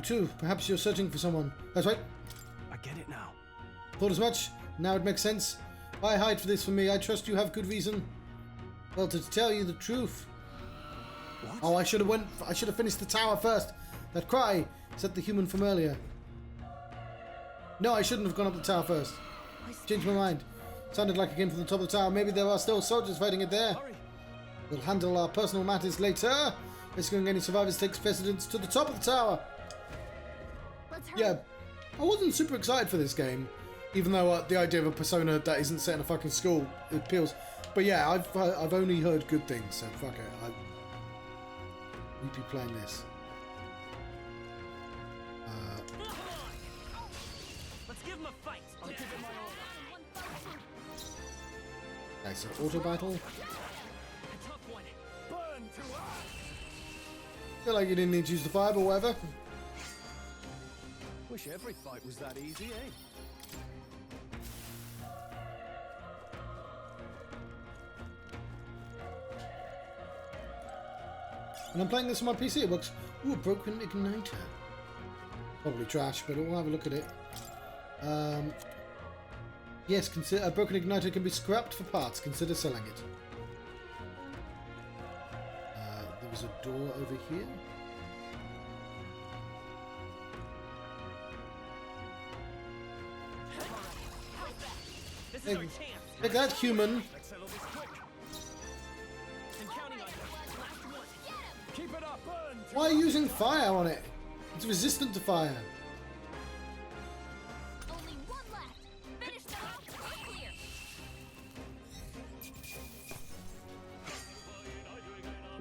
too. Perhaps you're searching for someone. That's right. I get it now. Thought as much. Now it makes sense. Why hide for this from me? I trust you have good reason. Well, to tell you the truth. What? Oh, I should have finished the tower first. That cry set the human from earlier. No, I shouldn't have gone up the tower first. Changed my mind. Sounded like it came from the top of the tower. Maybe there are still soldiers fighting it there. Hurry. We'll handle our personal matters later. Rescuing any survivors takes precedence to the top of the tower. Let's hurry. Yeah, I wasn't super excited for this game, even though the idea of a Persona that isn't set in a fucking school appeals. But yeah, I've only heard good things, so fuck it. I need to be playing this. Let's give him a fight. I'll give him my all. Okay, so auto battle. A tough one. Burn to us. Feel like you didn't need to use the fire, but whatever. Wish every fight was that easy, eh? And I'm playing this on my PC. It works. Ooh, a broken igniter. Probably trash, but we'll have a look at it. Yes, consider a broken igniter can be scrapped for parts. Consider selling it. There was a door over here. This is our chance. Take that, human. Let's settle this quick. I'm counting on you. Last one. Keep it up. Burn. Why are you using fire on it? It's resistant to fire. Only one left. Finish them off. Clear.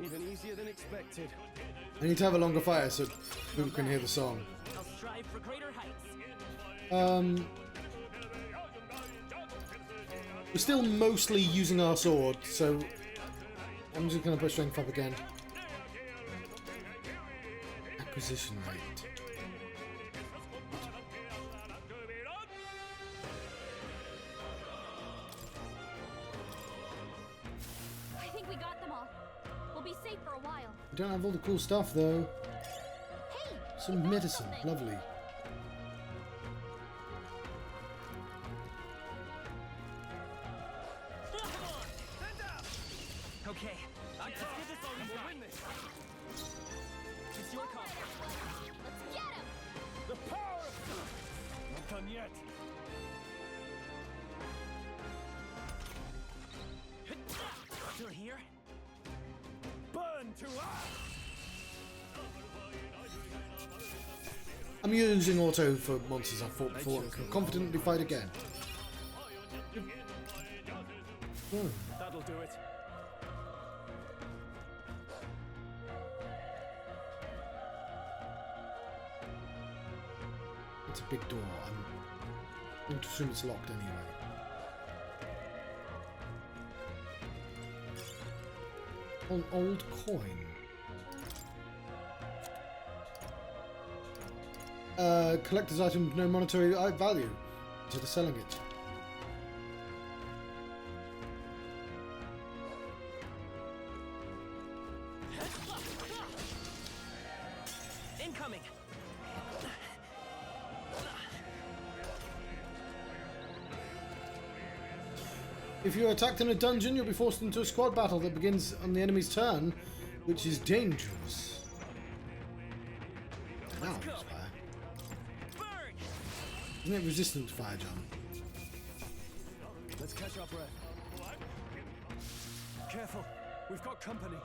Even easier than expected. I need to have a longer fire so people can hear the song. I'll strive for greater heights. We're still mostly using our sword, so I'm just going to put strength up again. Acquisition rate. I think we got them all. We'll be safe for a while. We don't have all the cool stuff though. Hey! Some we found medicine, something. lovely. Okay. Let's get this all we'll win this. It's your call. Let's get him! The power of... Not done yet. Still here? Burn to us! I'm using auto for monsters I've fought before and can confidently fight again. Oh. That'll do it. It's a big door. I'm going to assume it's locked anyway. An old coin. Collector's item with no monetary value. Consider selling it. Incoming! If you're attacked in a dungeon, you'll be forced into a squad battle that begins on the enemy's turn, which is dangerous. Wow, go. fire. Burn! Isn't it resistant to fire, John? Let's catch our breath. Careful, we've got company.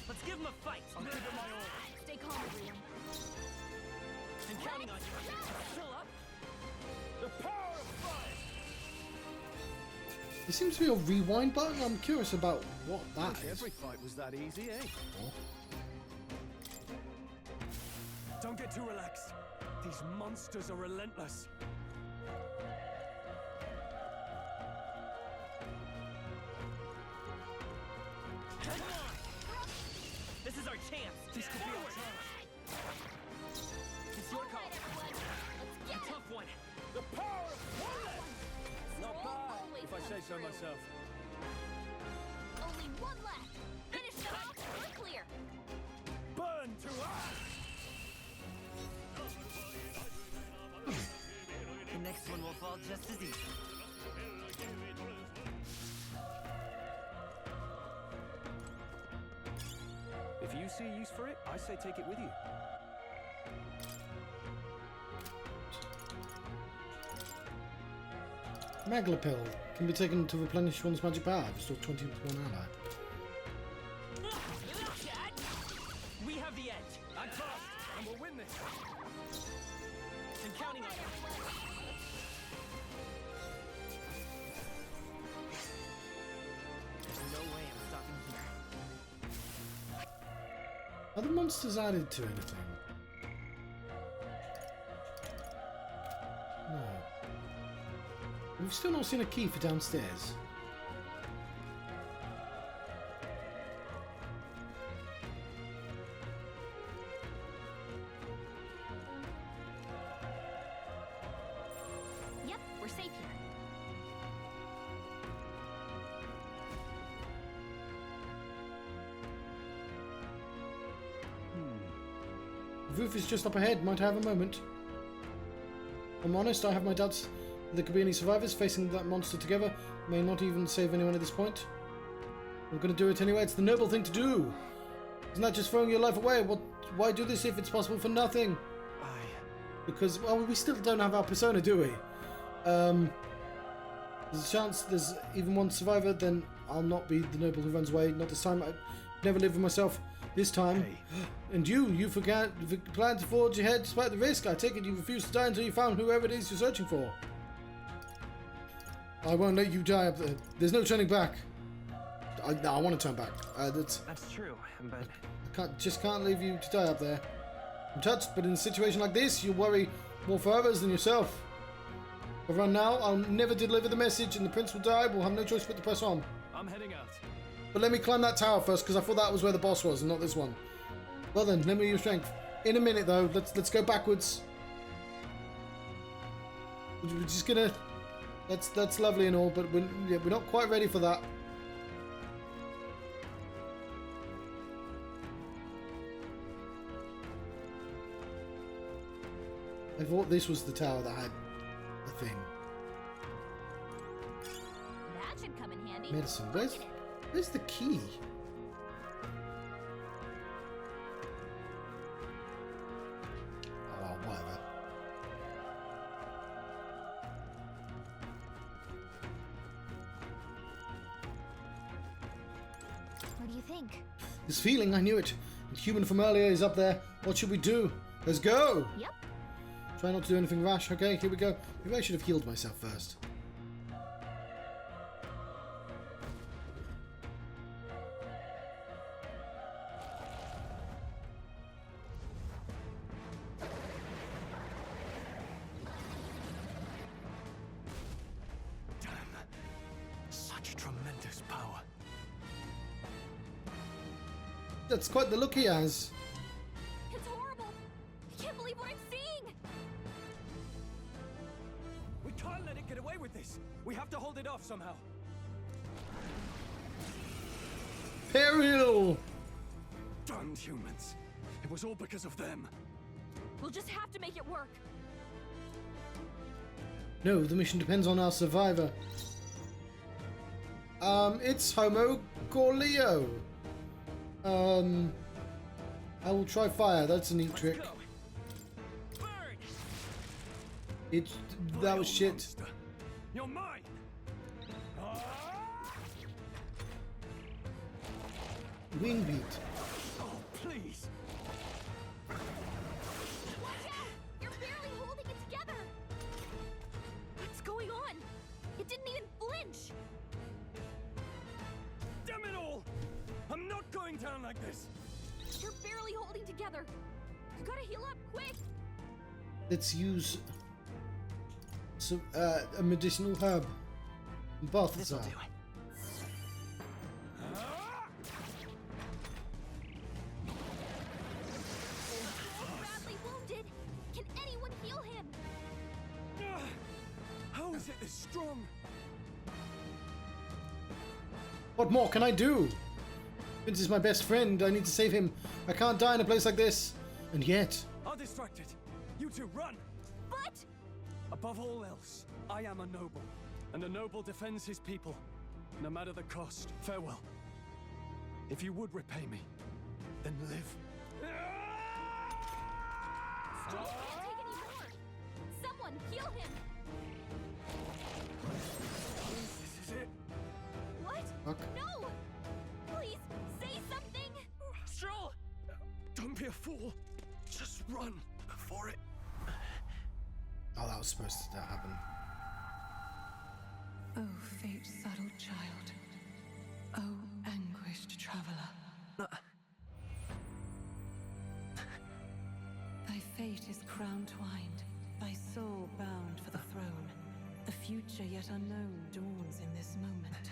Let's give him a fight. I'll give him my all. Stay calm, everyone. I'm counting on you. Still up? The power of fire! There seems to be a rewind button. I'm curious about what that is. Every fight was that easy, eh? Oh. Don't get too relaxed. These monsters are relentless. This is our chance. This could be our chance. It's your call. Let's A get him! tough one. The power of one. Not bad, Always if I say so come through. myself. Only one left. fall just as easy. If you see use for it, I say take it with you. Maglapil can be taken to replenish one's magic power. Restore 20 with one ally. We have the edge. I'm fast, and we'll win this. And counting on you. There's no way I'm stopping here. Are the monsters added to anything? No. We've still not seen a key for downstairs. Yep, we're safe here. The roof is just up ahead. Might have a moment. I'm honest, I have my doubts. There could be any survivors. Facing that monster together may not even save anyone at this point. We're going to do it anyway. It's the noble thing to do. Isn't that just throwing your life away? Why do this if it's possible for nothing? Because, well, we still don't have our persona, do we? There's a chance there's even one survivor, then I'll not be the noble who runs away. Not this time. I never lived with myself. This time. Hey. And you plan to forge ahead despite the risk. I take it you refuse to die until you found whoever it is you're searching for. I won't let you die up there. There's no turning back. I want to turn back. That's true, but I can't leave you to die up there. I'm touched, but in a situation like this, you worry more for others than yourself. If I run now, I'll never deliver the message, and the prince will die. We'll have no choice but to press on. I'm heading out. But let me climb that tower first, because I thought that was where the boss was, and not this one. Well then, let me use strength. In a minute, though, let's go backwards. We're just gonna. That's lovely and all, but we're not quite ready for that. I thought this was the tower that had the thing. That should come in handy. Medicine. Look at it. Where's the key? Oh, whatever. What do you think? This feeling, I knew it. The human from earlier is up there. What should we do? Let's go! Yep. Try not to do anything rash. Okay, here we go. Maybe I should have healed myself first. Damn. Such tremendous power. That's quite the look he has. It's horrible. I can't believe what I'm seeing. We can't let it get away with this. We have to hold it off somehow. Peril! Damned humans. It was all because of them. We'll just have to make it work. No, the mission depends on our survivor. It's Homo Corleo. I will try fire. That's a neat Let's trick. go. Burn! That was Vile shit. monster. You're mine. Ah! Wing beat. Oh, please. Watch out! You're barely holding it together. What's going on? It didn't even flinch. Damn it all! I'm not going down like this. You're barely holding together. You gotta heal up, quick! Let's use a medicinal herb. this'll Balthazar. do. Badly wounded. Can anyone heal him? How is it this strong? What more can I do? Vince is my best friend. I need to save him. I can't die in a place like this. And yet, I'll distract it. You two run. But Above all else, I am a noble, and a noble defends his people, no matter the cost. Farewell. If you would repay me, then live. He can't take any more. Someone heal him. This is it. What? Fuck. No! Please say something. Stroll! Don't be a fool. Just run before it. Oh, that was supposed to happen. Oh, fate-saddled child. Oh, anguished traveler. Thy fate is crown-twined, thy soul bound for the throne. The future yet unknown dawns in this moment.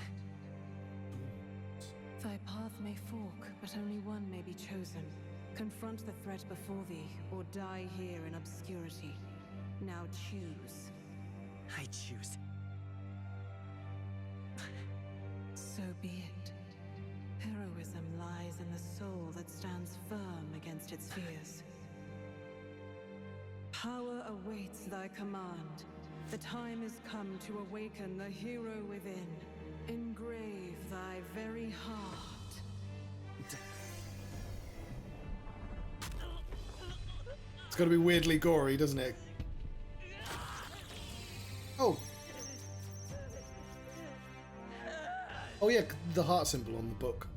Thy path may fork, but only one may be chosen. Confront the threat before thee, or die here in obscurity. Now choose. I choose. So be it. Heroism lies in the soul that stands firm against its fears. Power awaits thy command. The time is come to awaken the hero within. Engrave thy very heart. It's gotta be weirdly gory, doesn't it? Oh. Oh yeah, the heart symbol on the book.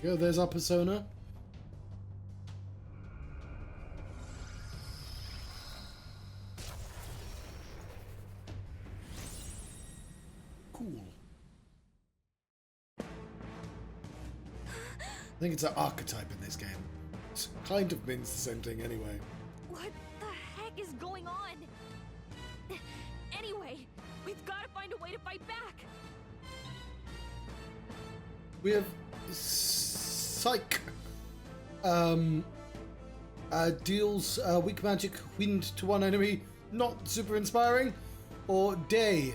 There we go, there's our persona. Cool. I think it's an archetype in this game. It kind of means the same thing anyway. What the heck is going on? Anyway, we've got to find a way to fight back. We have Psych. Deals weak magic wind to one enemy, not super inspiring. Or Day,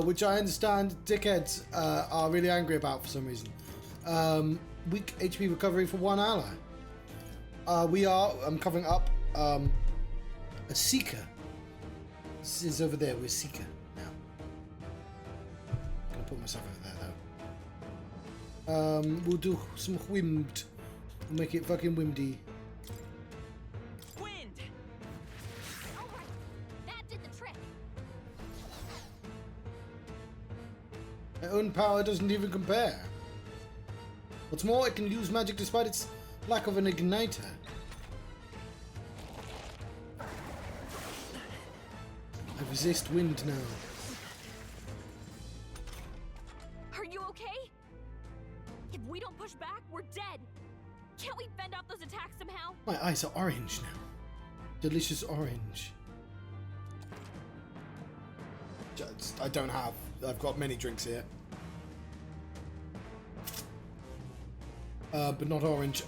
which I understand dickheads are really angry about for some reason. Weak HP recovery for one ally. I'm covering up a Seeker. This is over there, we're Seeker now. I'm gonna put myself over there though. We'll do some wimmed. We'll make it fucking wimdy. Wind! Alright, that did the trick. My own power doesn't even compare. What's more, it can use magic despite its lack of an igniter. I resist wind now. Are you okay? If we don't push back, we're dead. Can't we fend off those attacks somehow? My eyes are orange now. Delicious orange. I don't have. I've got many drinks here. But not orange.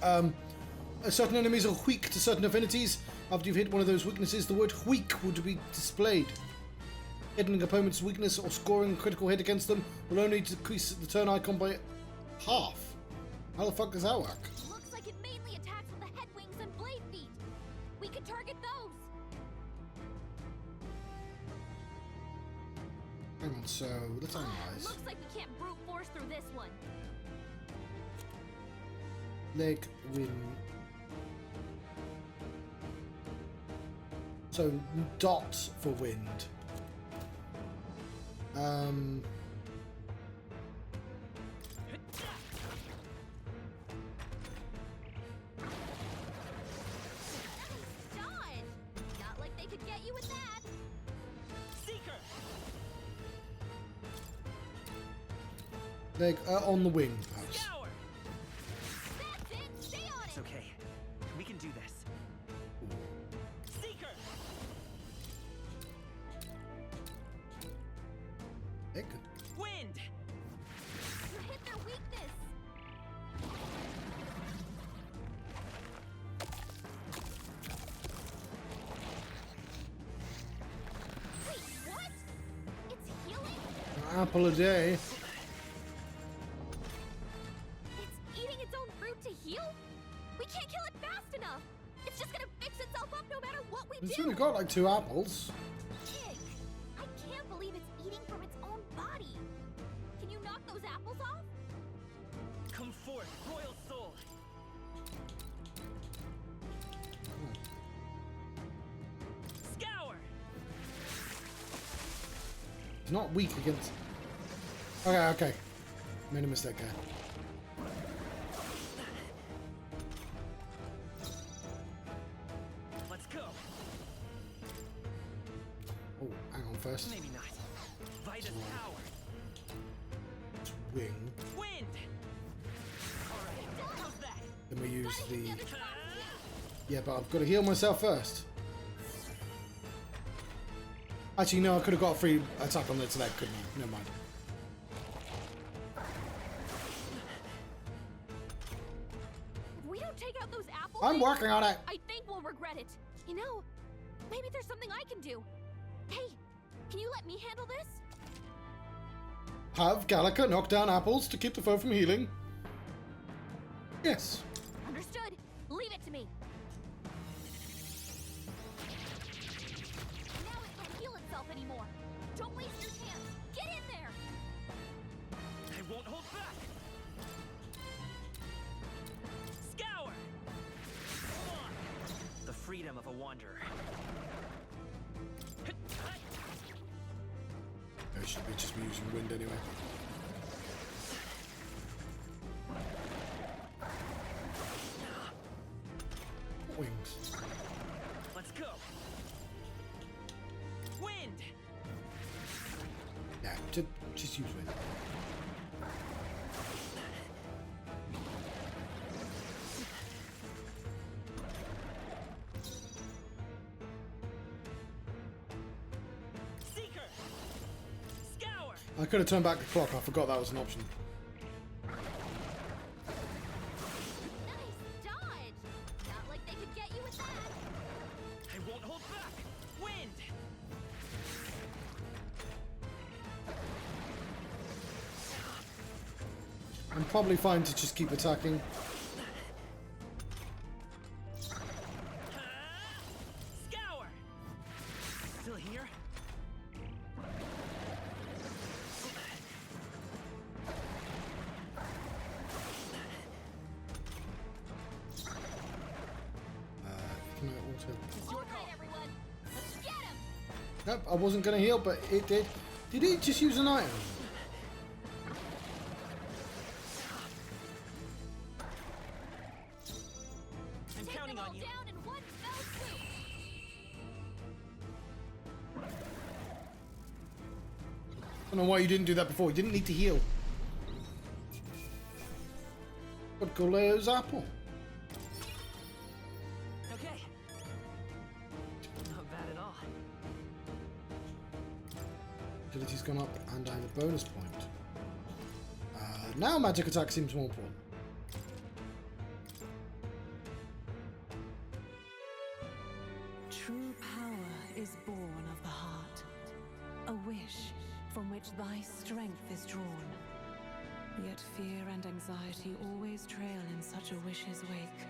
Certain enemies are weak to certain affinities. After you've hit one of those weaknesses, the word weak would be displayed. Hitting an opponent's weakness or scoring a critical hit against them will only decrease the turn icon by half. How the fuck does that work? Looks like it mainly attacks with the head wings and blade feet. We could target those. Hang on, so let's analyze. Looks like we can't brute force through this one. Leg, win. So dots for wind. Dodge! Not like they could get you with that. Seeker! Leg on the wing, perhaps. Scour! That's it. Stay on It's it. okay. We can do this. Seeker! It could. Wind! You hit their weakness. Wait, what? It's healing? An apple a day. It's eating its own fruit to heal? We can't kill it fast enough. It's just gonna fix itself up no matter what we It's do. only got like 2 apples. Pig, I can't believe it's eating from its own body. Can you knock those apples off? Come forth, royal soul! Scour! It's not weak against. Okay. Made a mistake there. Let's go! Oh, hang on first. Maybe not. Vita's power! It's wing. Wind! Alright, how's that? Then we use Gotta hit the. the other spot too. Yeah, but I've got to heal myself first. Actually, no, I could have got a free attack on its leg, couldn't I? Never mind. If we don't take out those apples, I'm working on it. I think we'll regret it. You know, maybe there's something I can do. Hey, can you let me handle this? Have Gallica knock down apples to keep the foe from healing? Yes. Understood. Leave it to me. Now it won't heal itself anymore. Don't waste your chance. Get in there. I won't hold back! Scour! Come on! The freedom of a wanderer. I should be just be using wind anyway. Wings. Let's go! Wind! Yeah, just use wind. Seeker! Scour! I could have turned back the clock. I forgot that was an option. Nice dodge. Not like they could get you with that. I won't hold back! Wind! I'm probably fine to just keep attacking. Scour! Still here? Can I auto? All right, everyone. Let's get him. Nope, I wasn't going to heal, but it did. Did he just use an item? I'm Take counting them all on you. down in one fell swoop. I don't know why you didn't do that before. You didn't need to heal. But go Leo's apple. Okay. Not bad at all. Agility's gone up, and I have a bonus point. Now magic attack seems more important. True power is born of the heart, a wish from which thy strength is drawn. Yet fear and anxiety always trail in such a wish's wake.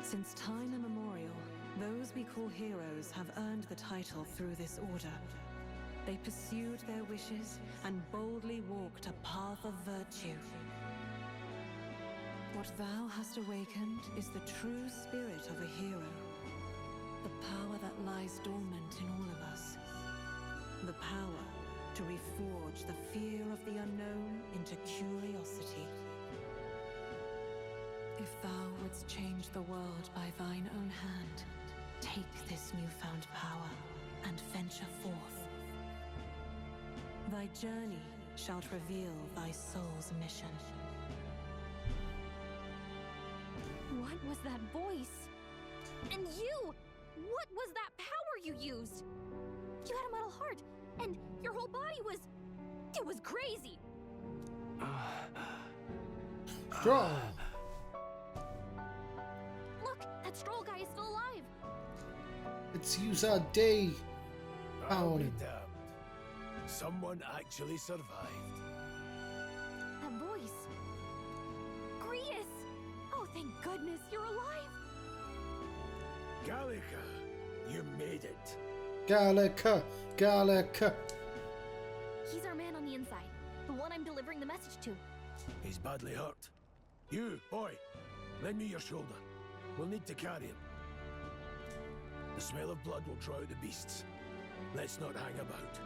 Since time immemorial, those we call heroes have earned the title through this order. They pursued their wishes and boldly walked a path of virtue. What thou hast awakened is the true spirit of a hero. The power that lies dormant in all of us. The power to reforge the fear of the unknown into curiosity. If thou wouldst change the world by thine own hand, take this newfound power and venture forth. Thy journey shalt reveal thy soul's mission. What was that voice? And you! What was that power you used? You had a metal heart. apart, and your whole body was... It was crazy. Stroll. Look, that Stroll guy is still alive. Let's use our day. I'll be Pounding. damned. Someone actually survived. That voice. Grius! Oh, thank goodness you're alive. Gallica, you made it. Gallica, Gallica. He's our man on the inside. The one I'm delivering the message to. He's badly hurt. You, boy, lend me your shoulder. We'll need to carry him. The smell of blood will draw out the beasts. Let's not hang about.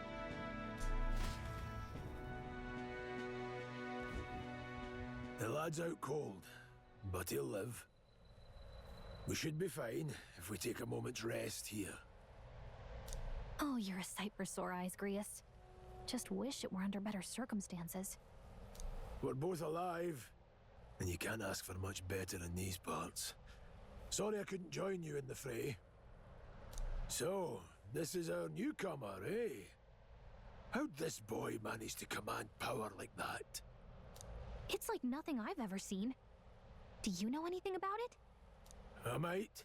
The lad's out cold, but he'll live. We should be fine if we take a moment's rest here. Oh, you're a sight for sore eyes, Grius. Just wish it were under better circumstances. We're both alive, and you can't ask for much better in these parts. Sorry I couldn't join you in the fray. So, this is our newcomer, eh? How'd this boy manage to command power like that? It's like nothing I've ever seen. Do you know anything about it? I might.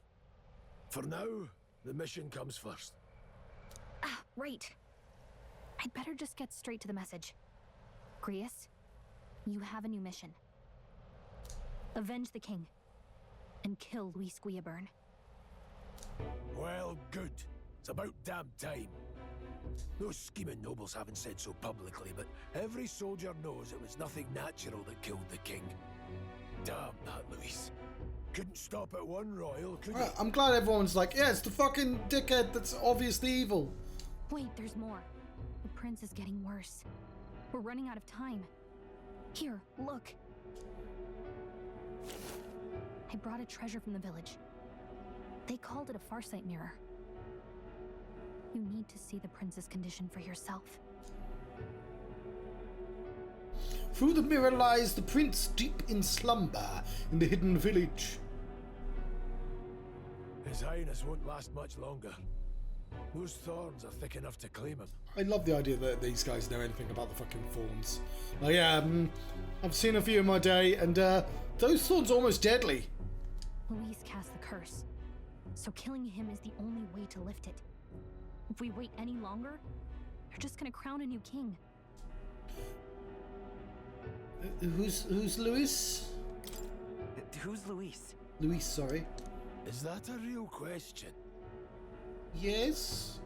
For now, the mission comes first. Ah, right. I'd better just get straight to the message. Grius, you have a new mission. Avenge the king. And kill Luis Guillaburn. Well, good. It's about damn time. Those scheming nobles haven't said so publicly, but every soldier knows it was nothing natural that killed the king. Damn that Luis. Couldn't stop at one royal, could he? I'm glad everyone's like, yeah, it's the fucking dickhead that's obviously evil. Wait, there's more. The prince is getting worse. We're running out of time. Here, look. I brought a treasure from the village. They called it a farsight mirror. You need to see the prince's condition for yourself. Through the mirror lies the prince deep in slumber in the hidden village. His Highness won't last much longer. Those thorns are thick enough to claim him. I love the idea that these guys know anything about the fucking thorns. Like, yeah, I've seen a few in my day, and those thorns are almost deadly. Luis cast the curse, so killing him is the only way to lift it. If we wait any longer, they're just gonna crown a new king. Who's Luis? Who's Luis? Luis, sorry. Is that a real question? Yes.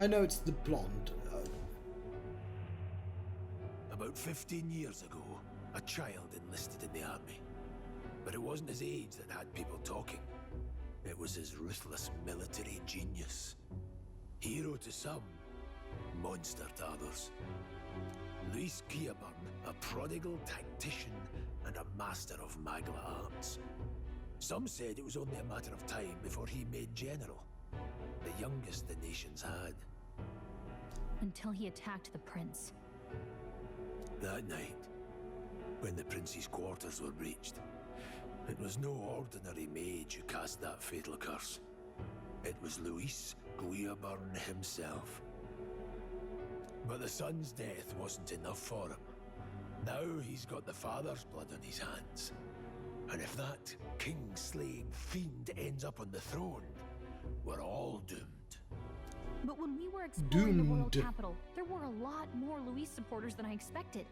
I know it's the blonde. About 15 years ago, a child enlisted in the army. But it wasn't his age that had people talking. It was his ruthless military genius. Hero to some, monster to others. Luis Guillaburn, a prodigal tactician and a master of Magla arts. Some said it was only a matter of time before he made general, the youngest the nations had. Until he attacked the prince. That night, when the prince's quarters were breached, it was no ordinary mage who cast that fatal curse. It was Luis Guillaburn himself. But the son's death wasn't enough for him. Now he's got the father's blood on his hands. And if that king-slaying fiend ends up on the throne, we're all doomed. But when we were exploring the royal Doomed. capital, there were a lot more Luis supporters than I expected.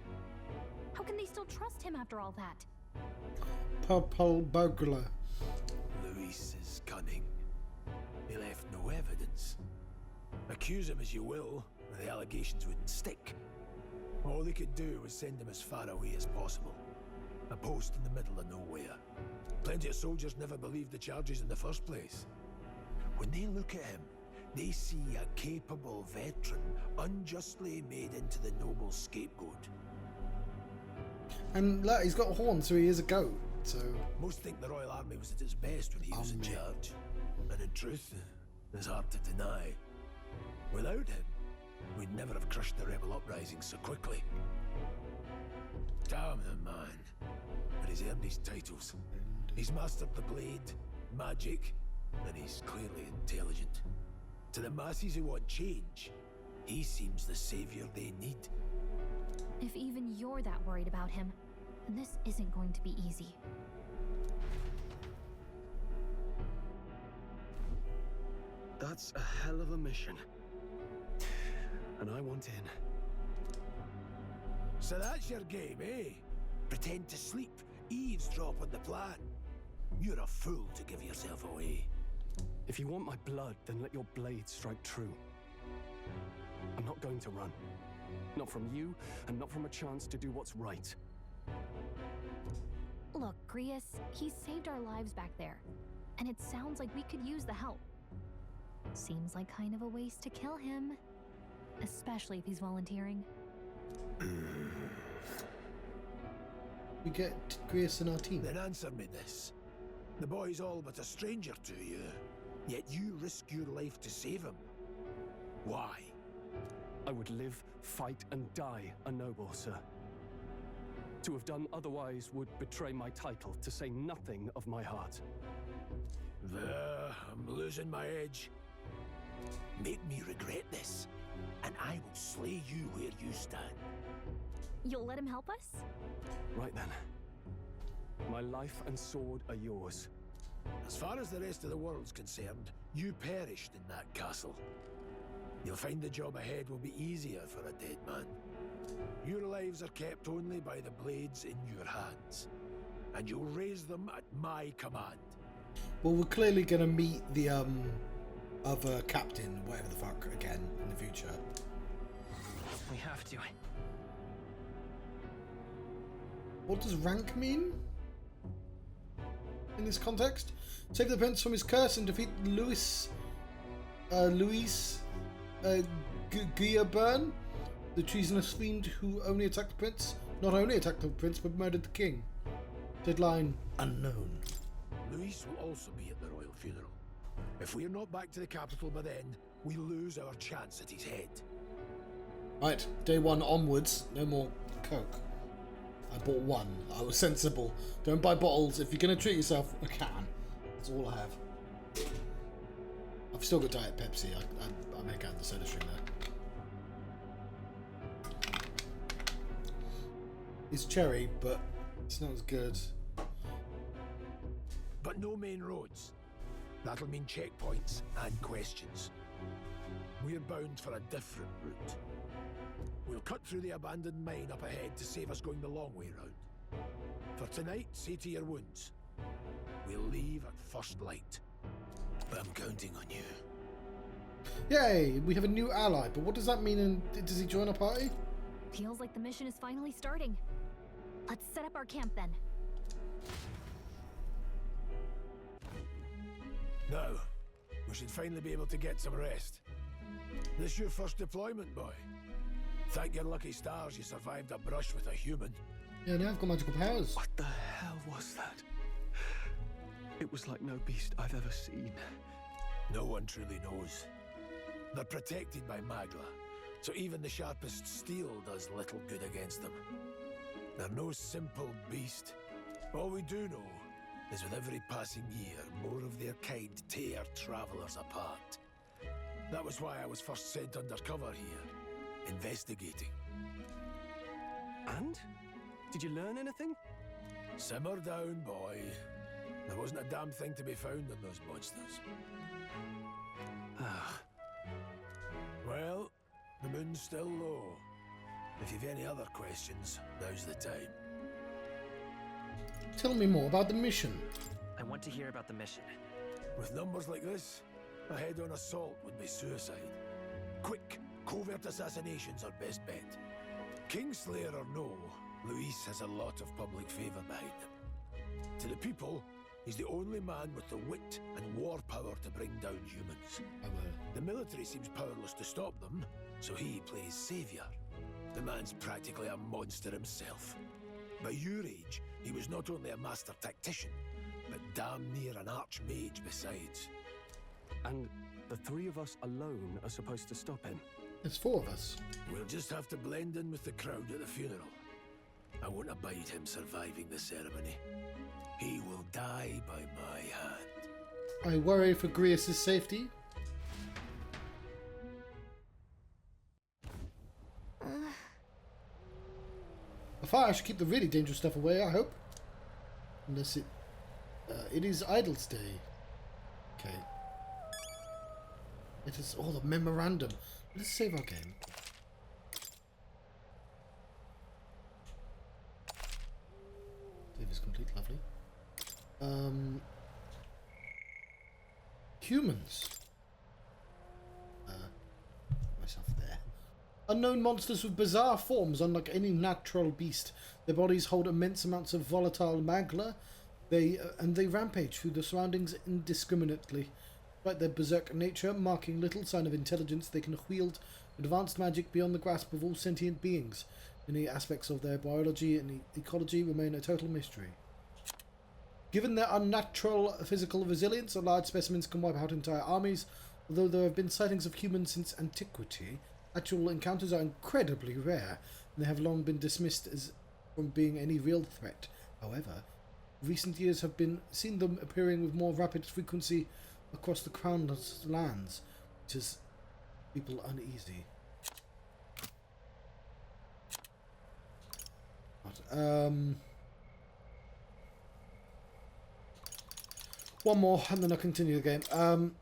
How can they still trust him after all that? Purple burglar. Luis is cunning. He left no evidence. Accuse him as you will, the allegations wouldn't stick. All they could do was send him as far away as possible. A post in the middle of nowhere. Plenty of soldiers never believed the charges in the first place. When they look at him, they see a capable veteran unjustly made into the noble scapegoat. And look, he's got a horn, so he is a goat. So Most think the Royal Army was at its best when he was in charge. And in truth, it's hard to deny. Without him, we'd never have crushed the rebel uprising so quickly. Damn the man. But he's earned his titles. He's mastered the blade, magic, and he's clearly intelligent. To the masses who want change, he seems the savior they need. If even you're that worried about him, then this isn't going to be easy. That's a hell of a mission. And I want in. So that's your game, eh? Pretend to sleep, eavesdrop on the plan. You're a fool to give yourself away. If you want my blood, then let your blade strike true. I'm not going to run. Not from you, and not from a chance to do what's right. Look, Grius, he saved our lives back there. And it sounds like we could use the help. Seems like kind of a waste to kill him. Especially if he's volunteering. We get Grius in our team. Then answer me this. The boy's all but a stranger to you, yet you risk your life to save him. Why? I would live, fight, and die a noble, sir. To have done otherwise would betray my title, to say nothing of my heart. There, I'm losing my edge. Make me regret this, and I will slay you where you stand. You'll let him help us? Right then. My life and sword are yours. As far as the rest of the world's concerned, you perished in that castle. You'll find the job ahead will be easier for a dead man. Your lives are kept only by the blades in your hands, and you'll raise them at my command. Well, we're clearly gonna meet the other captain, whatever the fuck, again in the future. We have to. What does rank mean in this context? Save the prince from his curse and defeat Luis Guyaburn, the treasonous fiend who only attacked the prince. Not only attacked the prince, but murdered the king. Deadline unknown. Luis will also be at the royal funeral. If we're not back to the capital by then, we lose our chance at his head. Right, day one onwards, no more coke. I bought one. I was sensible. Don't buy bottles. If you're going to treat yourself, a can. That's all I have. I've still got Diet Pepsi. I make out the soda stream there. It's cherry, but it's not as good. But no main roads. That'll mean checkpoints and questions. We're bound for a different route. We'll cut through the abandoned mine up ahead to save us going the long way round. For tonight, see to your wounds. We'll leave at first light. I'm counting on you. Yay! We have a new ally, but what does that mean, and does he join our party? Feels like the mission is finally starting. Let's set up our camp then. Now, we should finally be able to get some rest. This your first deployment, boy? Thank your lucky stars you survived a brush with a human. Yeah, now I've got magical powers. What the hell was that? It was like no beast I've ever seen. No one truly knows. They're protected by Magla, so even the sharpest steel does little good against them. They're no simple beast. All we do know is with every passing year, more of their kind tear travelers apart. That was why I was first sent undercover here, investigating. And? Did you learn anything? Simmer down, boy. There wasn't a damn thing to be found in those monsters. Well, the moon's still low. If you've any other questions, now's the time. Tell me more about the mission. I want to hear about the mission. With numbers like this, a head-on assault would be suicide. Quick, covert assassinations are best bet. Kingslayer or no, Luis has a lot of public favour behind him. To the people, he's the only man with the wit and war power to bring down humans. The military seems powerless to stop them, so he plays saviour. The man's practically a monster himself. By your age, he was not only a master tactician, but damn near an archmage besides. And the three of us alone are supposed to stop him. There's four of us. We'll just have to blend in with the crowd at the funeral. I won't abide him surviving the ceremony. He will die by my hand. I worry for Grius' safety. A fire should keep the really dangerous stuff away, I hope. Unless it... it is Idle's Day. Okay. It is all a memorandum. Let's save our game. Save is complete, lovely. Humans. Myself there. Unknown monsters with bizarre forms, unlike any natural beast. Their bodies hold immense amounts of volatile magma. They rampage through the surroundings indiscriminately. Despite their berserk nature, marking little sign of intelligence, they can wield advanced magic beyond the grasp of all sentient beings. Many aspects of their biology and ecology remain a total mystery. Given their unnatural physical resilience, large specimens can wipe out entire armies. Although there have been sightings of humans since antiquity, actual encounters are incredibly rare, and they have long been dismissed as from being any real threat. However, recent years have seen them appearing with more rapid frequency across the Crown's lands, which is people uneasy. But, one more, and then I'll continue the game.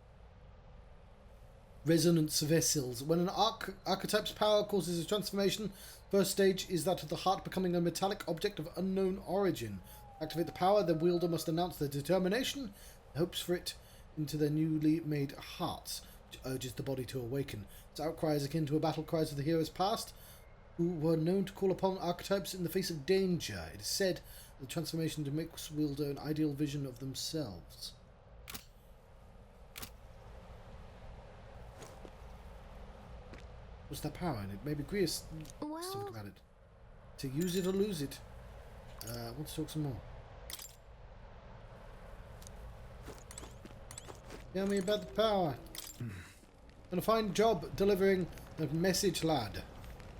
Resonance vessels. When an archetype's power causes a transformation, first stage is that of the heart becoming a metallic object of unknown origin. To activate the power, the wielder must announce their determination and hopes for it into their newly made hearts, which urges the body to awaken. Its outcry is akin to a battle cries of the heroes past, who were known to call upon archetypes in the face of danger. It is said the transformation to make wielder an ideal vision of themselves. What's that power in it? Maybe Grius wants to talk about it. To use it or lose it. I want to talk some more. Tell me about the power. Done a fine job delivering the message, lad.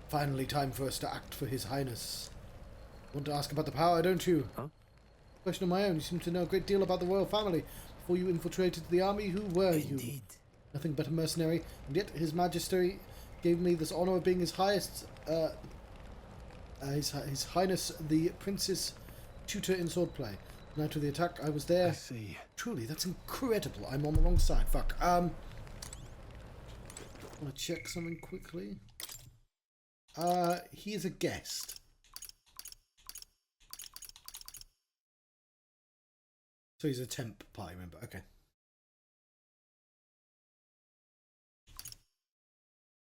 Finally time for us to act for His Highness. Want to ask about the power, don't you? Huh? Question of my own. You seem to know a great deal about the royal family. Before you infiltrated the army, who were you? Indeed. Nothing but a mercenary, and yet His Majesty gave me this honour of being His highest, His Highness the Prince's tutor in swordplay. The night of the attack, I was there. I see. Truly, that's incredible. I'm on the wrong side. Fuck. I want to check something quickly. He is a guest. So he's a temp party member. Okay.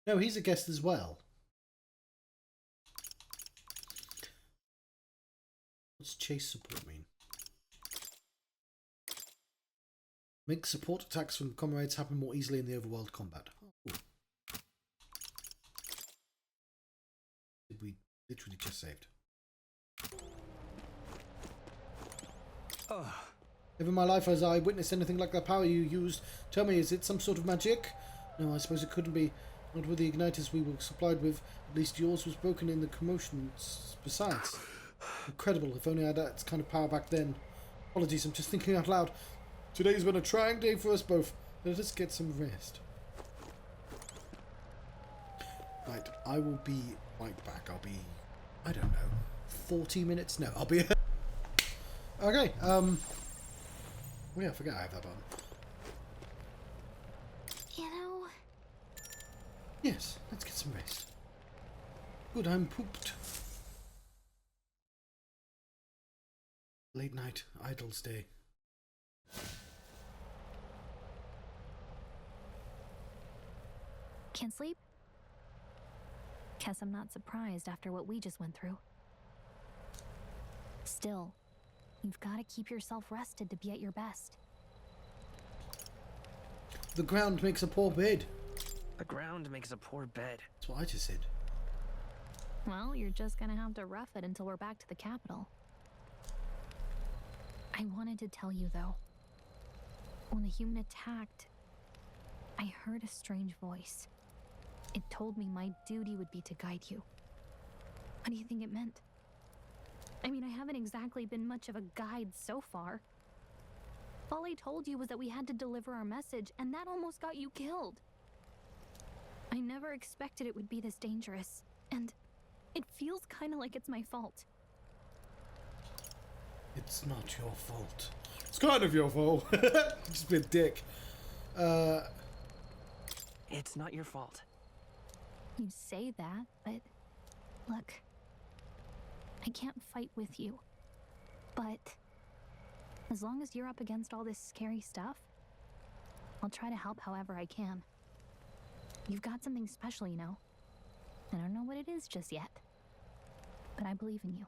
No, he's a guest as well. What's chase support mean? Make support attacks from comrades happen more easily in the overworld combat. Oh, did we literally just saved? Oh. Never in my life has I witnessed anything like that power you used. Tell me, is it some sort of magic? No, I suppose it couldn't be. Not with the igniters we were supplied with. At least yours was broken in the commotion. Besides, incredible. If only I had that kind of power back then. Apologies, I'm just thinking out loud. Today's been a trying day for us both. Let us get some rest. Right, I will be right back. I'll be, I don't know, 40 minutes? No, I'll be... Okay, oh yeah, I forgot I have that button. You know... Yes, let's get some rest. Good, I'm pooped. Late night, Idle's Day. Can't sleep? Guess I'm not surprised after what we just went through. Still, you've got to keep yourself rested to be at your best. The ground makes a poor bed. The ground makes a poor bed. That's what I just said. Well, you're just gonna have to rough it until we're back to the capital. I wanted to tell you, though. When the human attacked, I heard a strange voice. It told me my duty would be to guide you. What do you think it meant? I mean, I haven't exactly been much of a guide so far. All I told you was that we had to deliver our message, and that almost got you killed. I never expected it would be this dangerous, and It feels kind of like it's my fault. It's not your fault. It's kind of your fault. Just be a dick. It's not your fault. You say that, but look, I can't fight with you. But as long as you're up against all this scary stuff, I'll try to help however I can. You've got something special, you know. I don't know what it is just yet, but I believe in you.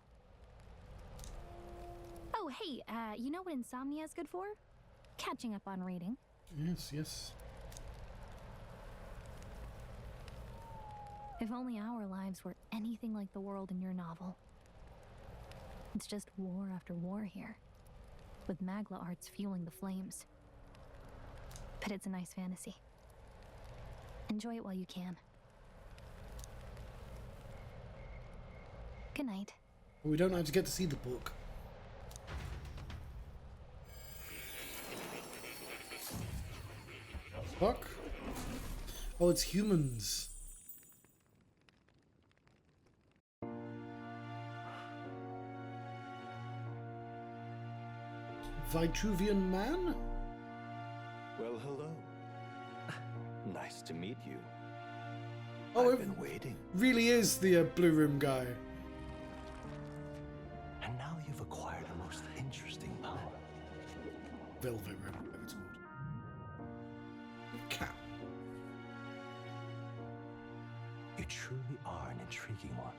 Oh, hey, you know what insomnia is good for? Catching up on reading. Yes, yes. If only our lives were anything like the world in your novel. It's just war after war here, with Magla arts fueling the flames. But it's a nice fantasy. Enjoy it while you can. Good night. We don't actually get to see the book. Fuck. Oh, it's humans. Vitruvian man? Well, hello. Nice to meet you. Oh, I've it been waiting. really is the Blue Room guy. And now you've acquired a most interesting power. Velvet Room, whatever it's called. Cat. You truly are an intriguing one.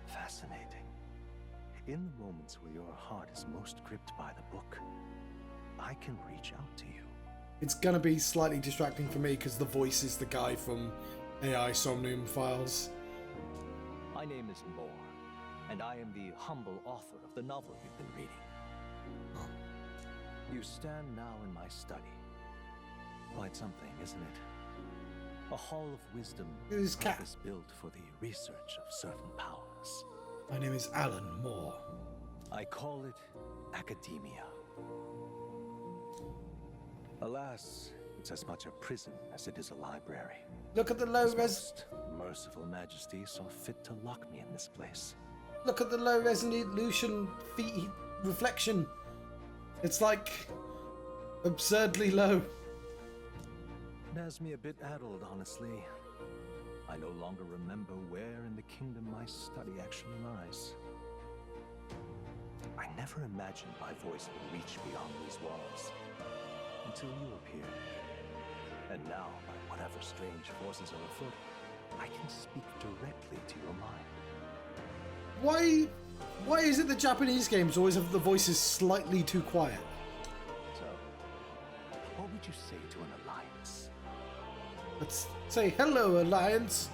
Fascinating. In the moments where your heart is most gripped by the book, I can reach out to you. It's gonna be slightly distracting for me because the voice is the guy from AI Somnium Files. My name is Moore, and I am the humble author of the novel you've been reading. You stand now in my study. Quite something, isn't it? A hall of wisdom Who's cat? purpose-built for the research of certain powers. My name is Alan Moore. I call it Akademeia. Alas, it's as much a prison as it is a library. Look at the low His res. most merciful majesty saw fit to lock me in this place. Look at the low resolution reflection. It's like absurdly low. It has me a bit addled, honestly. I no longer remember where in the kingdom my study actually lies. I never imagined my voice would reach beyond these walls until you appeared. And now, by whatever strange forces are afoot, I can speak directly to your mind. Why is it the Japanese games always have the voices slightly too quiet? So, what would you say to an alliance? Let's say hello, Alliance.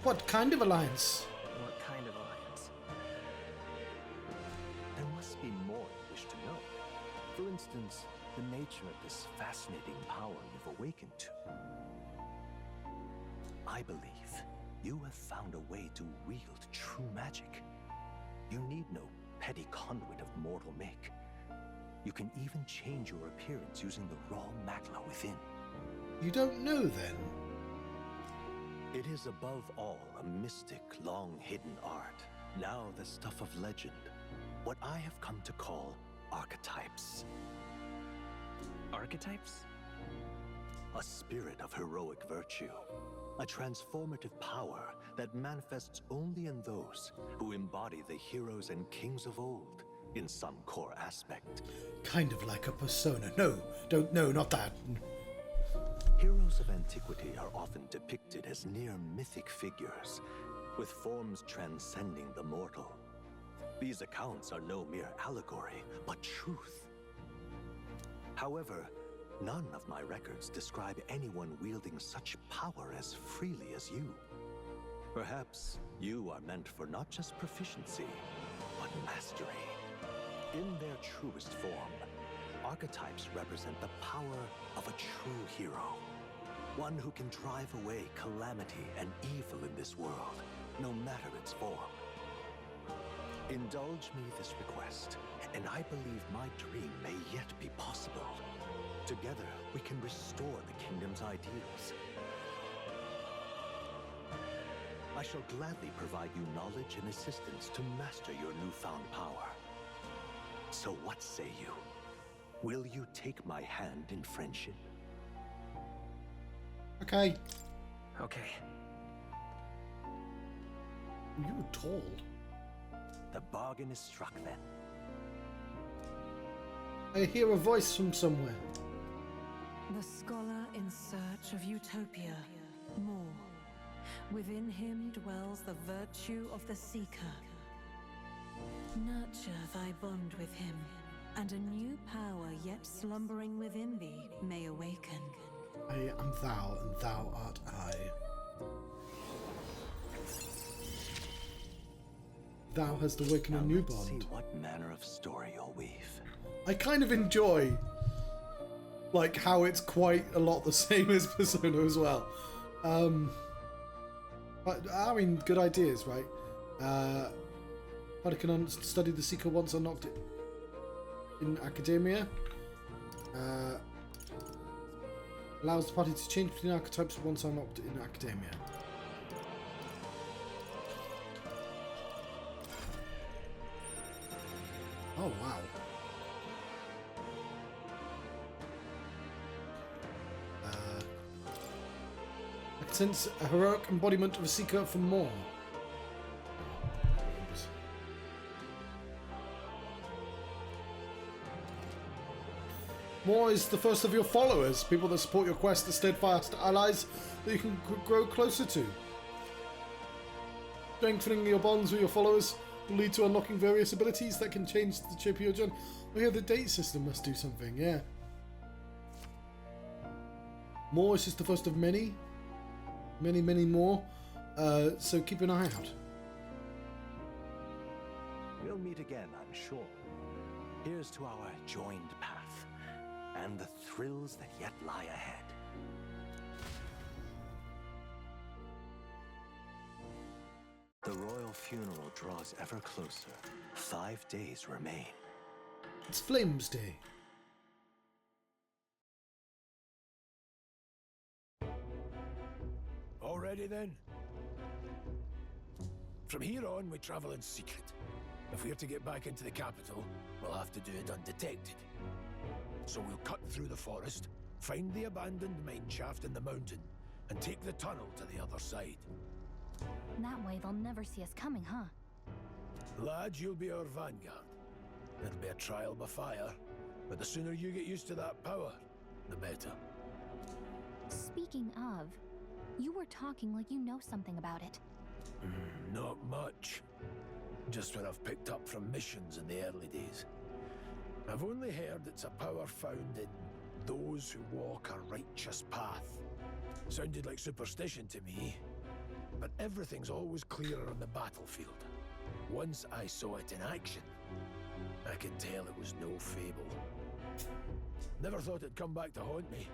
What kind of alliance? What kind of alliance? There must be more you wish to know. For instance, the nature of this fascinating power you've awakened to. I believe you have found a way to wield true magic. You need no petty conduit of mortal make. You can even change your appearance using the raw magla within. You don't know then? It is above all a mystic, long-hidden art, now the stuff of legend, what I have come to call archetypes. Archetypes? A spirit of heroic virtue, a transformative power that manifests only in those who embody the heroes and kings of old in some core aspect. Kind of like a persona. No, not that. Heroes of antiquity are often depicted as near mythic figures, with forms transcending the mortal. These accounts are no mere allegory, but truth. However, none of my records describe anyone wielding such power as freely as you. Perhaps you are meant for not just proficiency, but mastery. In their truest form, archetypes represent the power of a true hero. One who can drive away calamity and evil in this world, no matter its form. Indulge me this request, and I believe my dream may yet be possible. Together, we can restore the kingdom's ideals. I shall gladly provide you knowledge and assistance to master your newfound power. So what say you? Will you take my hand in friendship? Okay. Okay. You were tall. The bargain is struck then. I hear a voice from somewhere. The scholar in search of utopia. More. Within him dwells the virtue of the seeker. Nurture thy bond with him, and a new power yet slumbering within thee may awaken. I am thou, and thou art I. Thou hast awakened a new Let's see bond. what manner of story you'll weave. I kind of enjoy, like, how it's quite a lot the same as Persona as well. But I mean, good ideas, right? Party can study the Seeker once unlocked in Academia. Allows the party to change between archetypes once unlocked in Academia. Oh wow. I can sense a heroic embodiment of a Seeker for more. More is the first of your followers, people that support your quest, the steadfast allies that you can grow closer to. Strengthening your bonds with your followers will lead to unlocking various abilities that can change the shape of your journey. Oh yeah, the date system must do something, yeah. More is just the first of many. Many, many more. So keep an eye out. We'll meet again, I'm sure. Here's to our joined path, and the thrills that yet lie ahead. The royal funeral draws ever closer. 5 days remain. It's Flames Day. Already then? From here on, we travel in secret. If we're to get back into the capital, we'll have to do it undetected. So we'll cut through the forest, find the abandoned mine shaft in the mountain, and take the tunnel to the other side. That way they'll never see us coming, huh? Lad, you'll be our vanguard. It'll be a trial by fire, but the sooner you get used to that power, the better. Speaking of, you were talking like you know something about it. Not much. Just what I've picked up from missions in the early days. I've only heard it's a power found in those who walk a righteous path. Sounded like superstition to me, but everything's always clearer on the battlefield. Once I saw it in action, I could tell it was no fable. Never thought it'd come back to haunt me.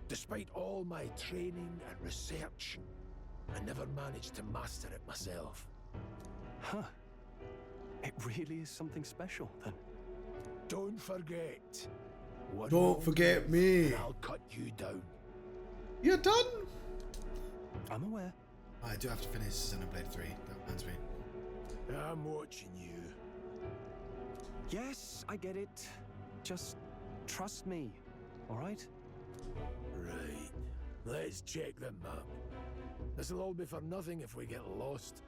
Despite all my training and research, I never managed to master it myself. Huh. It really is something special, then. Don't forget. Don't forget me. And I'll cut you down. You're done? I'm aware. I do have to finish Xenoblade 3. That reminds me. I'm watching you. Yes, I get it. Just trust me, all right? Right. Let's check the map. This'll all be for nothing if we get lost.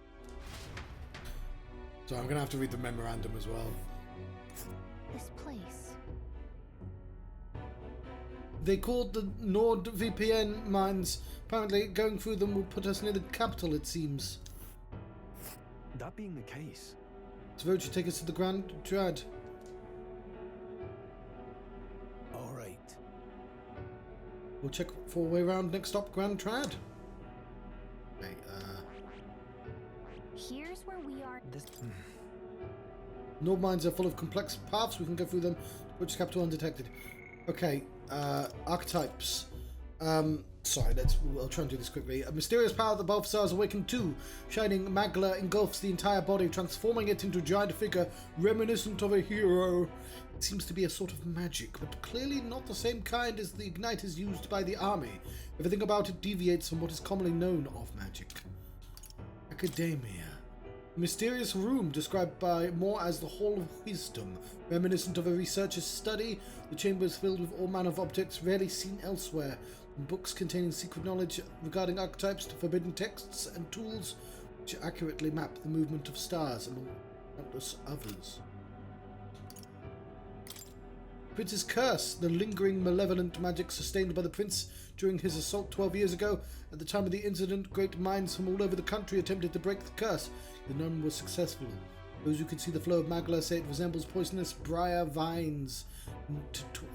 So I'm going to have to read the memorandum as well. This place. They called the NordVPN mines. Apparently going through them will put us near the capital, it seems. That being the case, So vote should take us to the Grand Trad. All right. We'll check for a way around. Next stop, Grand Trad. Okay, Here's where we are. this... Nord mines are full of complex paths. We can go through them, which is capital undetected. Okay, archetypes. Sorry, I'll try and do this quickly. A mysterious power that Balthasar has awakened too. Shining magla engulfs the entire body, transforming it into a giant figure reminiscent of a hero. It seems to be a sort of magic, but clearly not the same kind as the igniters used by the army. Everything about it deviates from what is commonly known of magic. Akademeia. A mysterious room described by Moore as the Hall of Wisdom, reminiscent of a researcher's study. The chamber is filled with all manner of objects rarely seen elsewhere, from books containing secret knowledge regarding archetypes to forbidden texts and tools which accurately map the movement of stars among countless others. Prince's Curse, the lingering malevolent magic sustained by the prince during his assault 12 years ago. At the time of the incident, great minds from all over the country attempted to break the curse, but none was successful. Those who can see the flow of magla say it resembles poisonous briar vines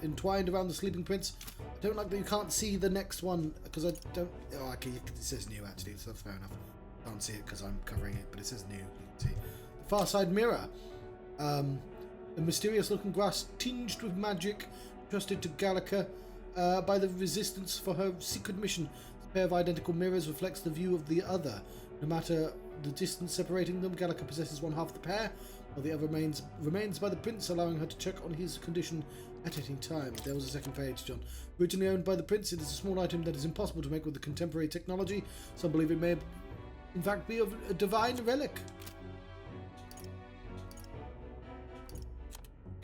entwined around the sleeping prince. I don't like that you can't see the next one, because I don't... Oh, okay, it says new actually, so that's fair enough. I can't see it because I'm covering it, but it says new, you can see. The Far Side Mirror. A mysterious looking glass tinged with magic, trusted to Gallica by the Resistance for her secret mission. The pair of identical mirrors reflects the view of the other. No matter the distance separating them, Gallica possesses one half the pair, while the other remains by the prince, allowing her to check on his condition at any time. There was a second page, John. Originally owned by the prince, it is a small item that is impossible to make with the contemporary technology. Some believe it may in fact be of a divine relic.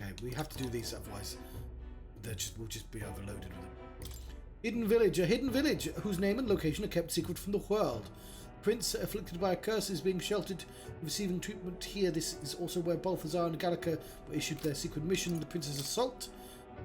Okay, we have to do these, otherwise we'll just be overloaded with them. Hidden Village. A hidden village whose name and location are kept secret from the world. The prince, afflicted by a curse, is being sheltered and receiving treatment here. This is also where Balthasar and Gallica were issued their secret mission, the prince's assault.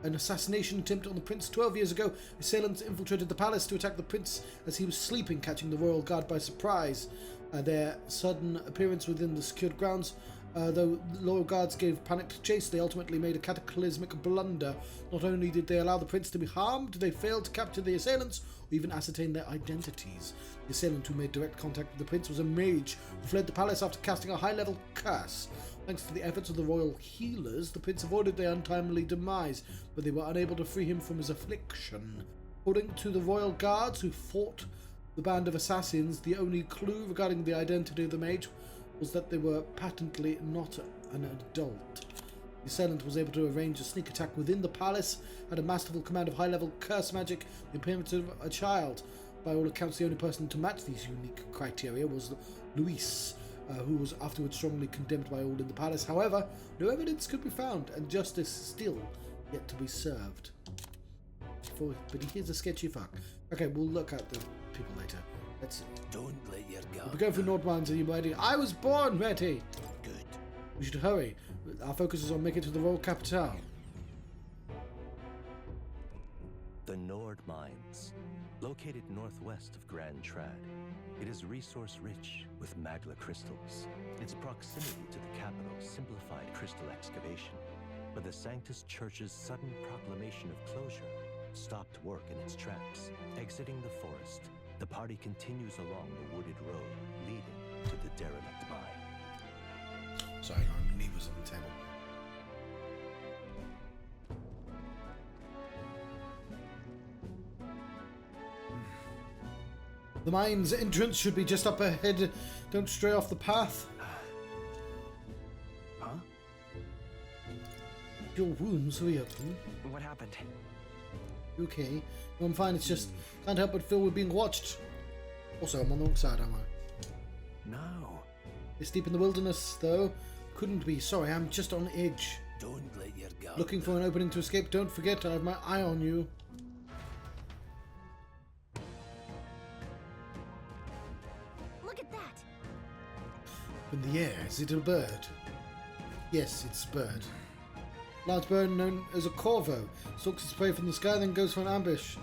An assassination attempt on the prince 12 years ago. Assailants infiltrated the palace to attack the prince as he was sleeping, catching the royal guard by surprise. Their sudden appearance within the secured grounds, though the loyal guards gave panicked chase, they ultimately made a cataclysmic blunder. Not only did they allow the prince to be harmed, they failed to capture the assailants or even ascertain their identities. The assailant who made direct contact with the prince was a mage who fled the palace after casting a high-level curse. Thanks to the efforts of the royal healers, the prince avoided their untimely demise, but they were unable to free him from his affliction. According to the royal guards who fought the band of assassins, the only clue regarding the identity of the mage was that they were patently not an adult. The assailant was able to arrange a sneak attack within the palace, had a masterful command of high-level curse magic, the appearance of a child. By all accounts, the only person to match these unique criteria was Luis, who was afterwards strongly condemned by all in the palace. However, no evidence could be found, and justice still yet to be served. But he is a sketchy fuck. Okay, we'll look at the people later. Let's see. Don't let your guard. We're going for Nordmines. Are you ready? I was born ready! Good. We should hurry. Our focus is on making it to the royal capital. The Nord Mines, located northwest of Grand Trad. It is resource-rich with magla crystals. Its proximity to the capital simplified crystal excavation, but the Sanctus Church's sudden proclamation of closure stopped work in its tracks. Exiting the forest, the party continues along the wooded road leading to the derelict mine. Sorry, my knee was on the table. The mine's entrance should be just up ahead. Don't stray off the path. Huh? Your wounds reopen. What happened? Okay. No, I'm fine. It's just can't help but feel we're being watched. Also, I'm on the wrong side, am I? No. It's deep in the wilderness, though. Couldn't be. Sorry, I'm just on edge. Don't let your guard. Looking for an opening to escape. Don't forget, I have my eye on you. Look at that! In the air, is it a bird? Yes, it's a bird. Large bird known as a corvo. Stalks its prey from the sky, then goes for an ambush.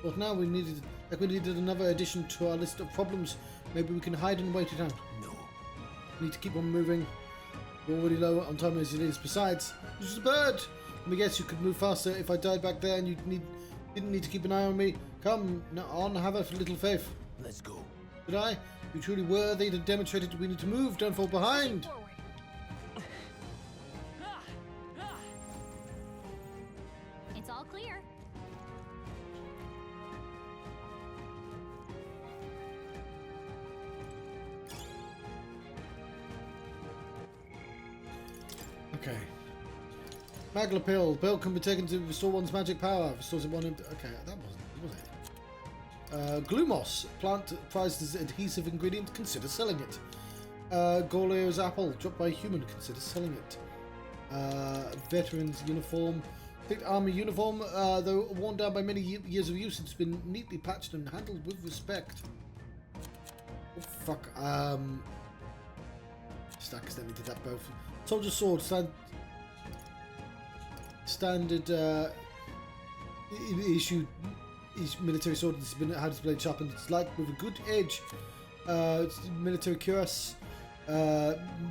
But now we needed another addition to our list of problems. Maybe we can hide and wait it out. No. We need to keep on moving. We're already low on time as it is. Besides, it's just a bird. Let me guess, you could move faster if I died back there and you didn't need to keep an eye on me. Come on, have a little faith. Let's go. Did I? You're truly worthy to demonstrate it. We need to move. Don't fall behind. Forward. It's all clear. Okay. Magla pill. Pill can be taken to restore one's magic power. Restores it one. Okay, that wasn't it. Glumos. Plant prized as adhesive ingredient. Consider selling it. Gorleo's apple. Dropped by a human. Consider selling it. Veteran's uniform. Thick army uniform. Though worn down by many years of use, it's been neatly patched and handled with respect. Oh fuck. Just accidentally did that both. Soldier's sword. Standard issue. Each military sword has been had its blade sharpened. It's light with a good edge. It's military cuirass.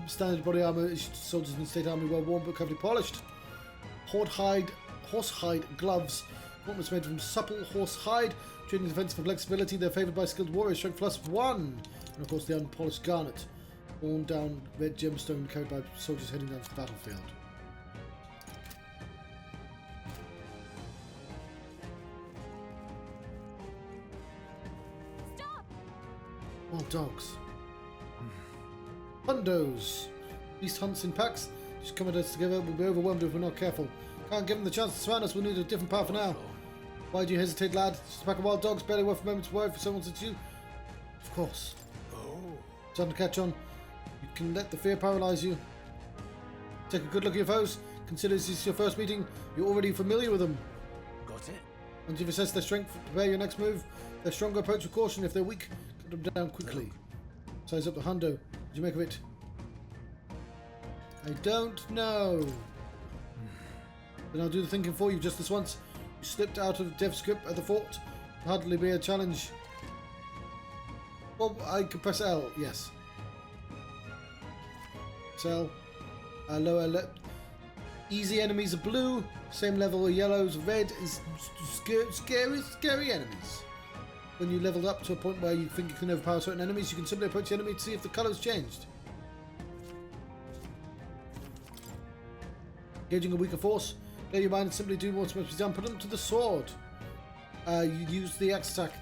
Standard body armor issued to soldiers in the state army, well worn but carefully polished. Horsehide gloves. Gauntlets made from supple horse hide. Trading defense for flexibility. They're favoured by skilled warriors. Strength +1. And of course the unpolished garnet. Worn down red gemstone carried by soldiers heading down to the battlefield. Wild dogs. Hundos. Beast hunts in packs. Just come at us together. We'll be overwhelmed if we're not careful. Can't give them the chance to surround us. We'll need a different path for now. Why do you hesitate, lad? Just a pack of wild dogs, barely worth a moment's worry for someone such as you. Of course. Starting to catch on. You can let the fear paralyze you. Take a good look at your foes. Consider this is your first meeting. You're already familiar with them. Got it? Once you've assessed their strength, prepare your next move. Their stronger approach with caution. If they're weak, cut them down quickly. Size up the hundo. What did you make of it? I don't know. Then I'll do the thinking for you just this once. You slipped out of Dev's grip at the fort. Hardly be a challenge. Well, I could press L, yes. Press L. Lower left. Easy enemies are blue. Same level of yellows. Red is scary enemies. When you leveled up to a point where you think you can overpower certain enemies, you can simply approach the enemy to see if the colour's changed. Engaging a weaker force. Clear your mind and simply do what's supposed to be done. Put them to the sword. You use the axe attack.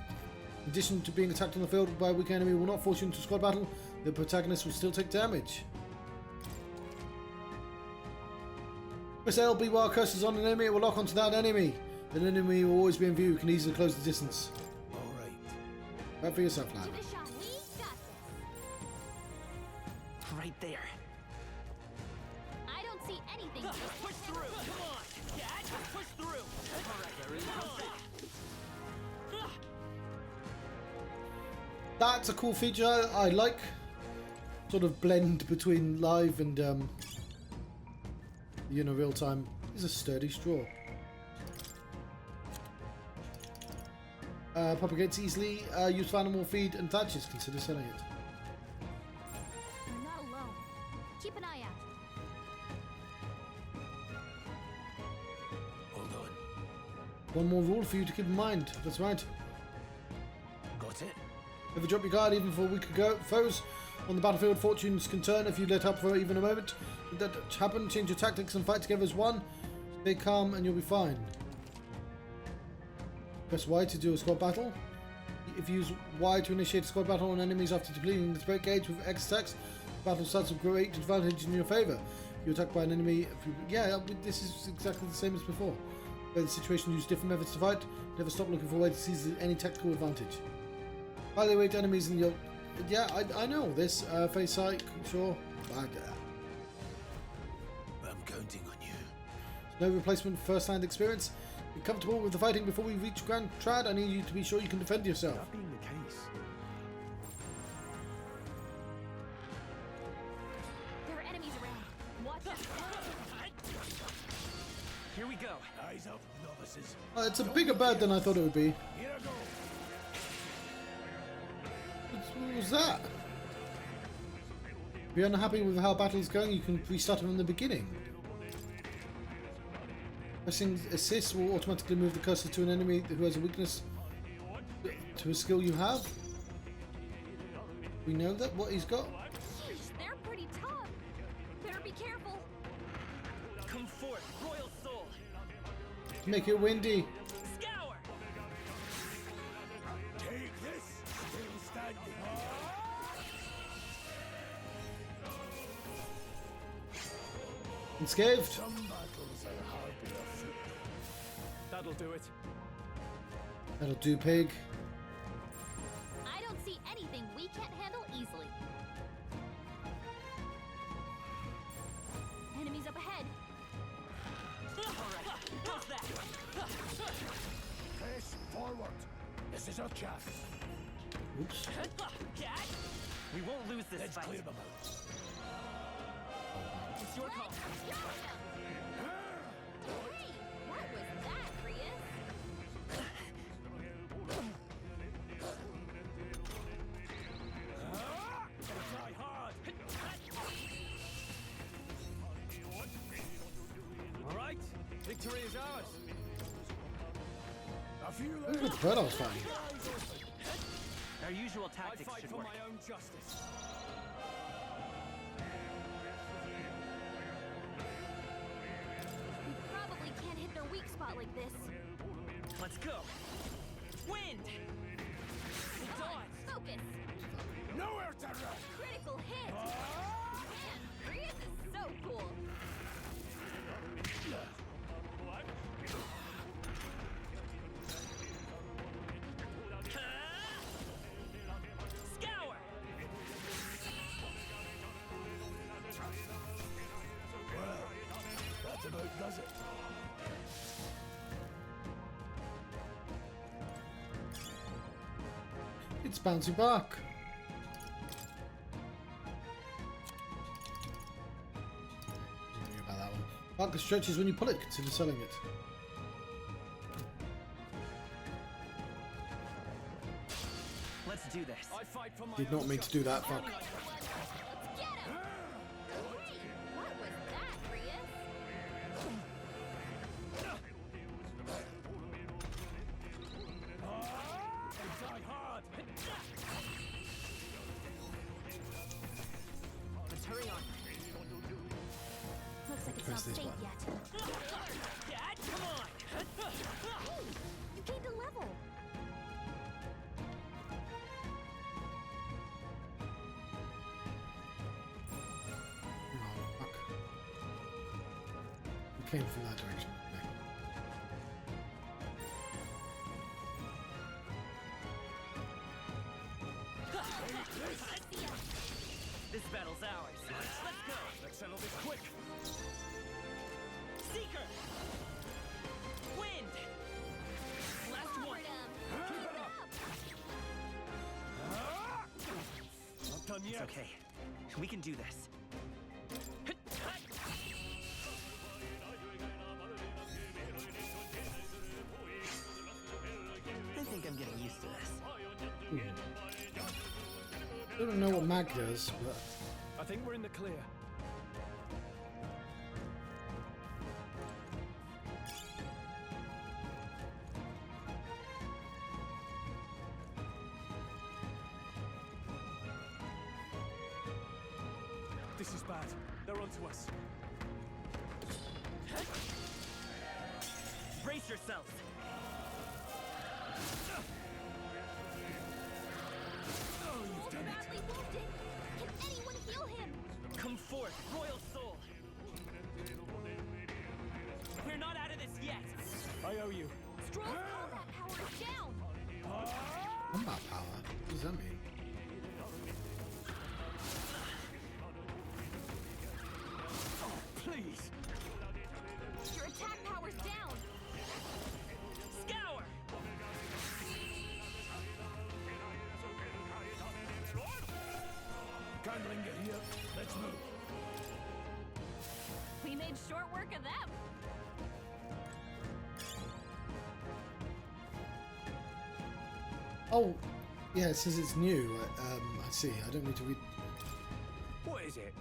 In addition to being attacked on the field by a weak enemy will not force you into a squad battle. The protagonist will still take damage. Press LB while curses on an enemy, it will lock onto that enemy. An enemy will always be in view. You can easily close the distance. Alright. Right for yourself, lad. Right there. I don't see anything. Push through. Come on. Yeah, just push through. That's a cool feature I like. Sort of blend between live and real time. Is a sturdy straw. Propagates easily. Used for animal feed and thatches. Consider selling it. You're not alone. Keep an eye out. Hold on. One more rule for you to keep in mind. That's right. Got it? Never drop your guard even for weaker foes. On the battlefield, fortunes can turn if you let up for even a moment. If that happen, change your tactics and fight together as one. Stay calm and you'll be fine. Press Y to do a squad battle. If you use Y to initiate a squad battle on enemies after depleting the break gauge with X attacks, the battle starts with great advantage in your favour. If you're attacked by an enemy, this is exactly the same as before. Where the situation, use different methods to fight. Never stop looking for a way to seize any tactical advantage. Highly rate enemies in your... Yeah, I know this. Face sight, sure. I'm counting on you. No replacement for first-hand experience. Be comfortable with the fighting before we reach Grand Trad. I need you to be sure you can defend yourself. That being the case. There are enemies around. Watch out. Here we go. Eyes up, novices. Oh, it's a bigger bird than I thought it would be. Here I go. What was that? If you're unhappy with how battle's going, you can restart from the beginning. Pressing assist will automatically move the cursor to an enemy who has a weakness to a skill you have. We know that what he's got. Jeez, they're pretty tough. Better be careful. Come forth, royal soul. Make it windy. Scour. Take this. Still standing. Unscathed. Some battles are harder afoot. That'll do it. That'll do, pig. I don't see anything we can't handle easily. Enemies up ahead. How's that? Press forward. This is our chance. Oops. We won't lose this Let's fight. clear them out. It's your call. Hey, what was that, Grius? Try hard. All right. Victory is ours. A few Look at the bird I was fighting. Our usual I tactics fight should for work. my own justice. We probably can't hit their weak spot like this. Let's go. Wind. Focus. nowhere to run. Critical hit. Man, Grius is so cool. Scour. Well, that about does it. It's bouncing back. Don't know about that one. Bark stretches when you pull it. Consider selling it. Let's do this. I fight for my Did own not mean to do that. Fuck. Let's get him. Hey, what was that, Grius? Try hard. Let's hurry on. Looks like it's Press not this safe button. yet. Dad, come on. Hey, you gained a level. Oh, fuck. We came from that direction. Okay. This battle's ours. Let's go. Let's settle this quick. Seeker. Wind. Last one. Forward him. Keep it up. Not done It's yet. okay. We can do this. I think I'm getting used to this. I don't know what mag does, but I think we're in the clear. This is bad. They're onto us. Brace yourselves. Badly wounded. Can anyone heal him? Come forth, royal soul. We're not out of this yet. I owe you. Stroll's combat power is down. combat power. What does that mean? Please. Your attack power's down. Scour. Can't linger here. Let's move. We made short work of them. Oh, yeah, it says it's new. I see. I don't need to read. What is it?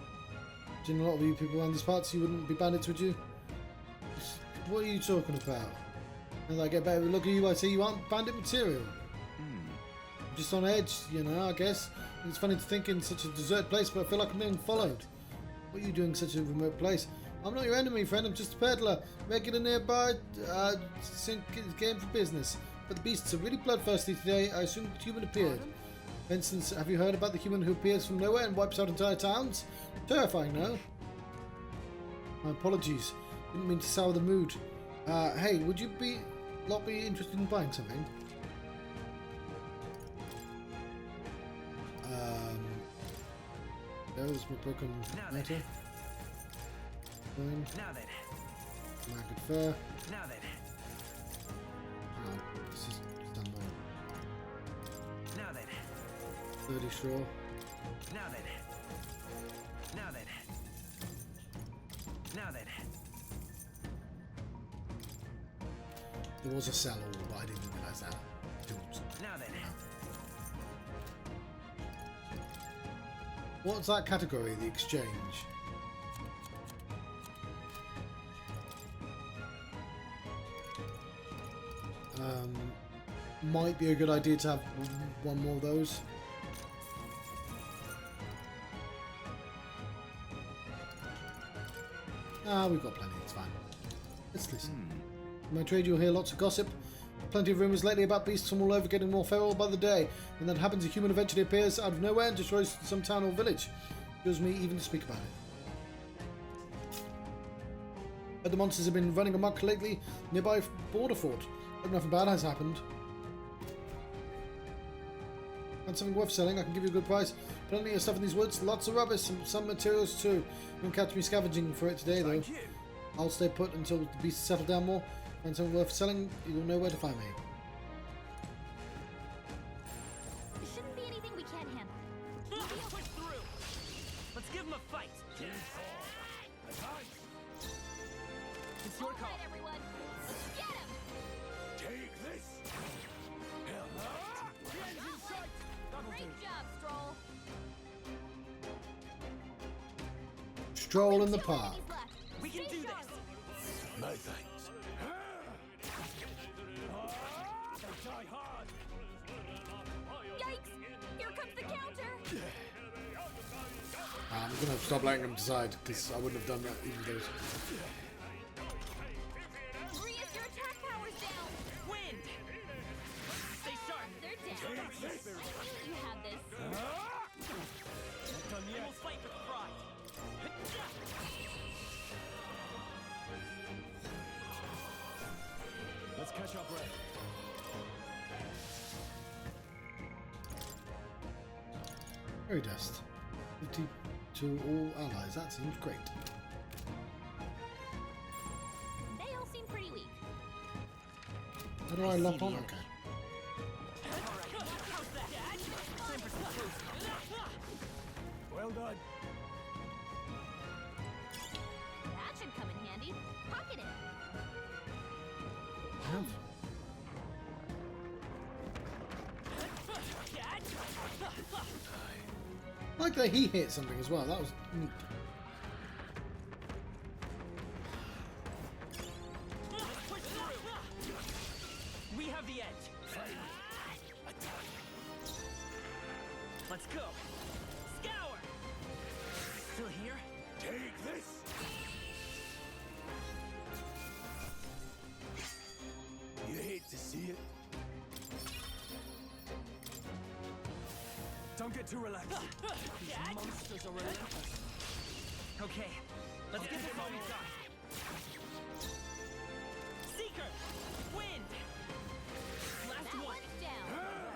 Do you know a lot of you people around these parts, you wouldn't be bandits, would you? What are you talking about? And I get better look at you, I say you aren't bandit material. Just on edge, you know, I guess. It's funny to think in such a desert place, but I feel like I'm being followed. What are you doing in such a remote place? I'm not your enemy, friend. I'm just a peddler. Regular nearby, game for business. But the beasts are really bloodthirsty today. I assume the human appeared. For instance, have you heard about the human who appears from nowhere and wipes out entire towns? Terrifying, no? My apologies. Didn't mean to sour the mood. Hey, would you not be interested in buying something? There's my broken matter. Fine. Now then. Market fair. Now then. Oh, this is done well. Now then. 30 straw. Now then. Now then. Now then. There was a sell all, but I didn't realise that. Now then. What's that category? The exchange. Might be a good idea to have one more of those. We've got plenty, it's fine. Let's listen. In my trade you'll hear lots of gossip. Plenty of rumours lately about beasts from all over getting more feral by the day. When that happens, a human eventually appears out of nowhere and destroys some town or village. Kills me even to speak about it. But the monsters have been running amok lately, nearby border fort. Hope nothing bad has happened. And something worth selling, I can give you a good price. Plenty of stuff in these woods, lots of rubbish, and some materials too. You won't catch me scavenging for it today though. I'll stay put until the beasts settle down more. Find something worth selling, you'll know where to find me. There shouldn't be anything we can't handle. Push through. Let's give him a fight. It's your All call. right, everyone. Let's get him. Take this! Great job, Stroll. Stroll in the park. We can do this. No thanks. Yikes! Here comes the counter. I'm gonna stop letting them decide because I wouldn't have done that even though. Grius, your attack power's down. Wind. Stay sharp. They're down. I knew you had this. And we'll fight with pride. Let's catch our breath. Fairy dust. 50 to all allies. That seems great. They all seem pretty weak. How do I lock on? Okay. Well done. That should come in handy. Pocket it. I have. I like that he hit something as well. That was neat. We have the edge. Let's go. Scour. Still here? Take this! You hate to see it? Don't get too relaxed. These monsters are relentless. Okay, let's get this all we got. Seeker! Wind! Last That one! one's down.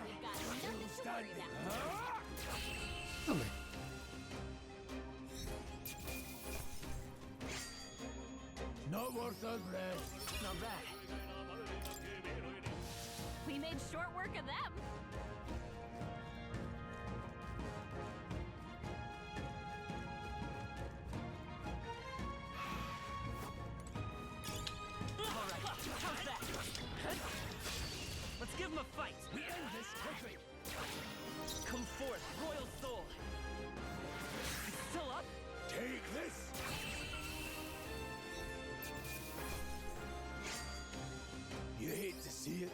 We've got nothing to worry about. Lovely. Not worth a breath. Not bad. We made short work of them. Alright, how's that? Let's give him a fight. We end this quickly. Come forth, royal soul. It's still up? Take this! You hate to see it?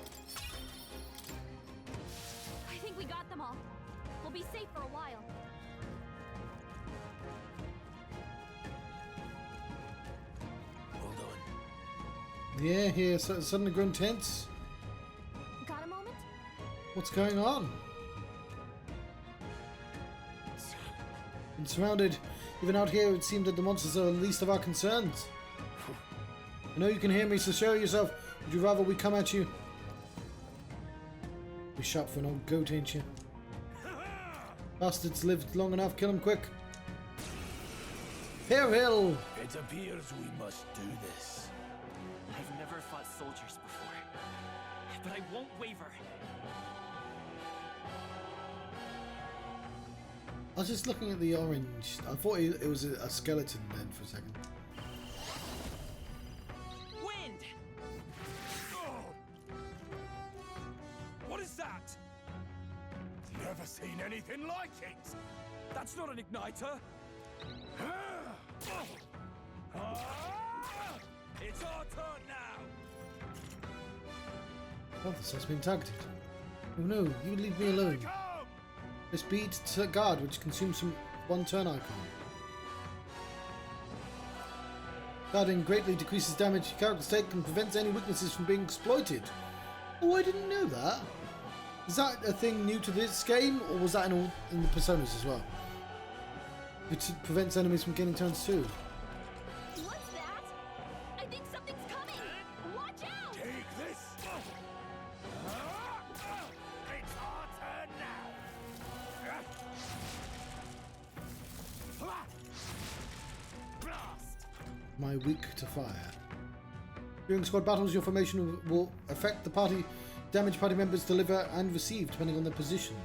I think we got them all. We'll be safe for a while. Well done. Yeah, here suddenly grown tense. Got a moment? What's going on? And surrounded. Even out here, it seemed that the monsters are the least of our concerns. I know you can hear me, so show yourself. Would you rather we come at you? Be sharp for an old goat, ain't you? Bastards lived long enough. Kill him quick. Here, Hill! It appears we must do this. I've never fought soldiers before, but I won't waver. I was just looking at the orange. I thought it was a skeleton then for a second. Wind! What is that? Never seen anything like it. That's not an igniter. It's our turn now. Oh, this has been targeted. Oh no, you leave me alone. Press B to guard, which consumes some one turn icon. Guarding greatly decreases damage your characters take and prevents any weaknesses from being exploited. Oh, I didn't know that. Is that a thing new to this game, or was that in the Personas as well? It prevents enemies from getting turns too. What's that? I think something's coming. Watch out! Take this. It's our turn now. Blast. My weak to fire. During squad battles, your formation will affect the party damage party members deliver and receive, depending on their position.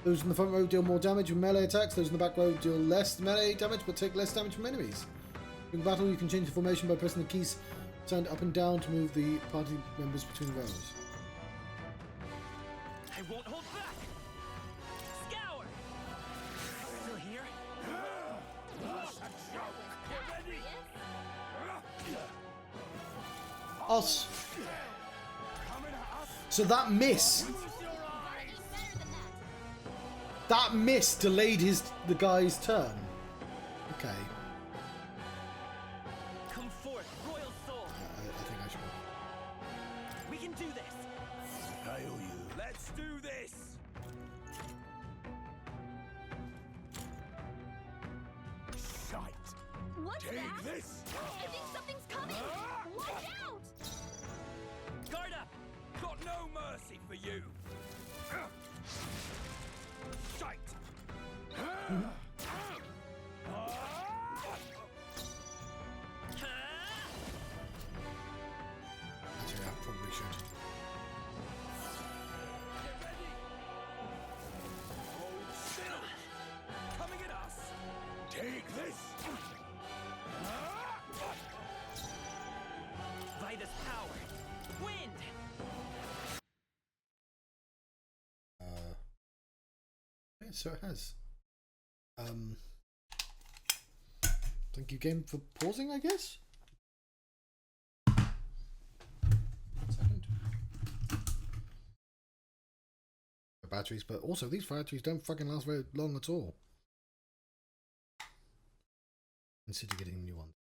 Those in the front row deal more damage from melee attacks. Those in the back row deal less melee damage, but take less damage from enemies. During battle, you can change the formation by pressing the keys turned up and down to move the party members between rows. I won't hold back! Scour! Still here? Us. So that miss. That miss delayed the guy's turn. Okay. Come forth, royal soul! I think I should. We can do this! I owe you. Let's do this. Shite. What's Take that? this. I think something's coming. Watch out! Guard up. Got no mercy for you. Shite. Actually, I probably should. Get ready. Hold still. Coming at us. Take this. Vitus power! Wind! Yeah, so it has. Thank you, game, for pausing, I guess. 1 second. The batteries, but also these batteries don't fucking last very long at all. Consider getting new ones.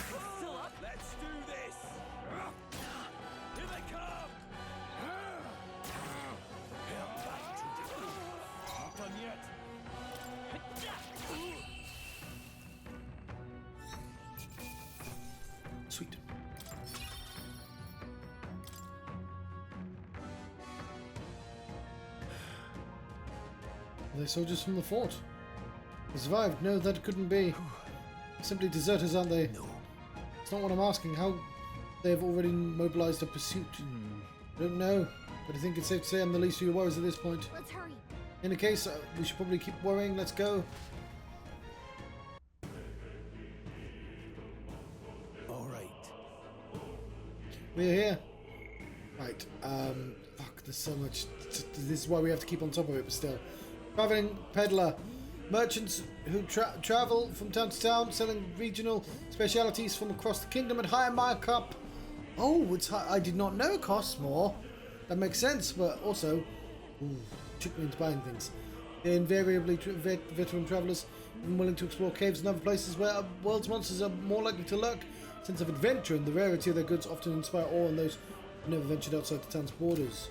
Still up? Let's do this. Here they come. Not done yet. Sweet. Are they soldiers from the fort? They survived. No, that couldn't be. Simply deserters, aren't they? No. It's not what I'm asking. How they have already mobilized a pursuit. I don't know, but I think it's safe to say I'm the least of your worries at this point. Let's hurry. In the case, we should probably keep worrying. Let's go. All right. We're here. Right. Fuck. There's so much. This is why we have to keep on top of it. But still, traveling peddler. Merchants who travel from town to town, selling regional specialities from across the kingdom at higher markup. Oh, it's high. I did not know it costs more. That makes sense, but also, tricked me into buying things. They're invariably veteran travellers, even willing to explore caves and other places where world's monsters are more likely to lurk. Sense of adventure and the rarity of their goods often inspire awe in those never ventured outside the town's borders.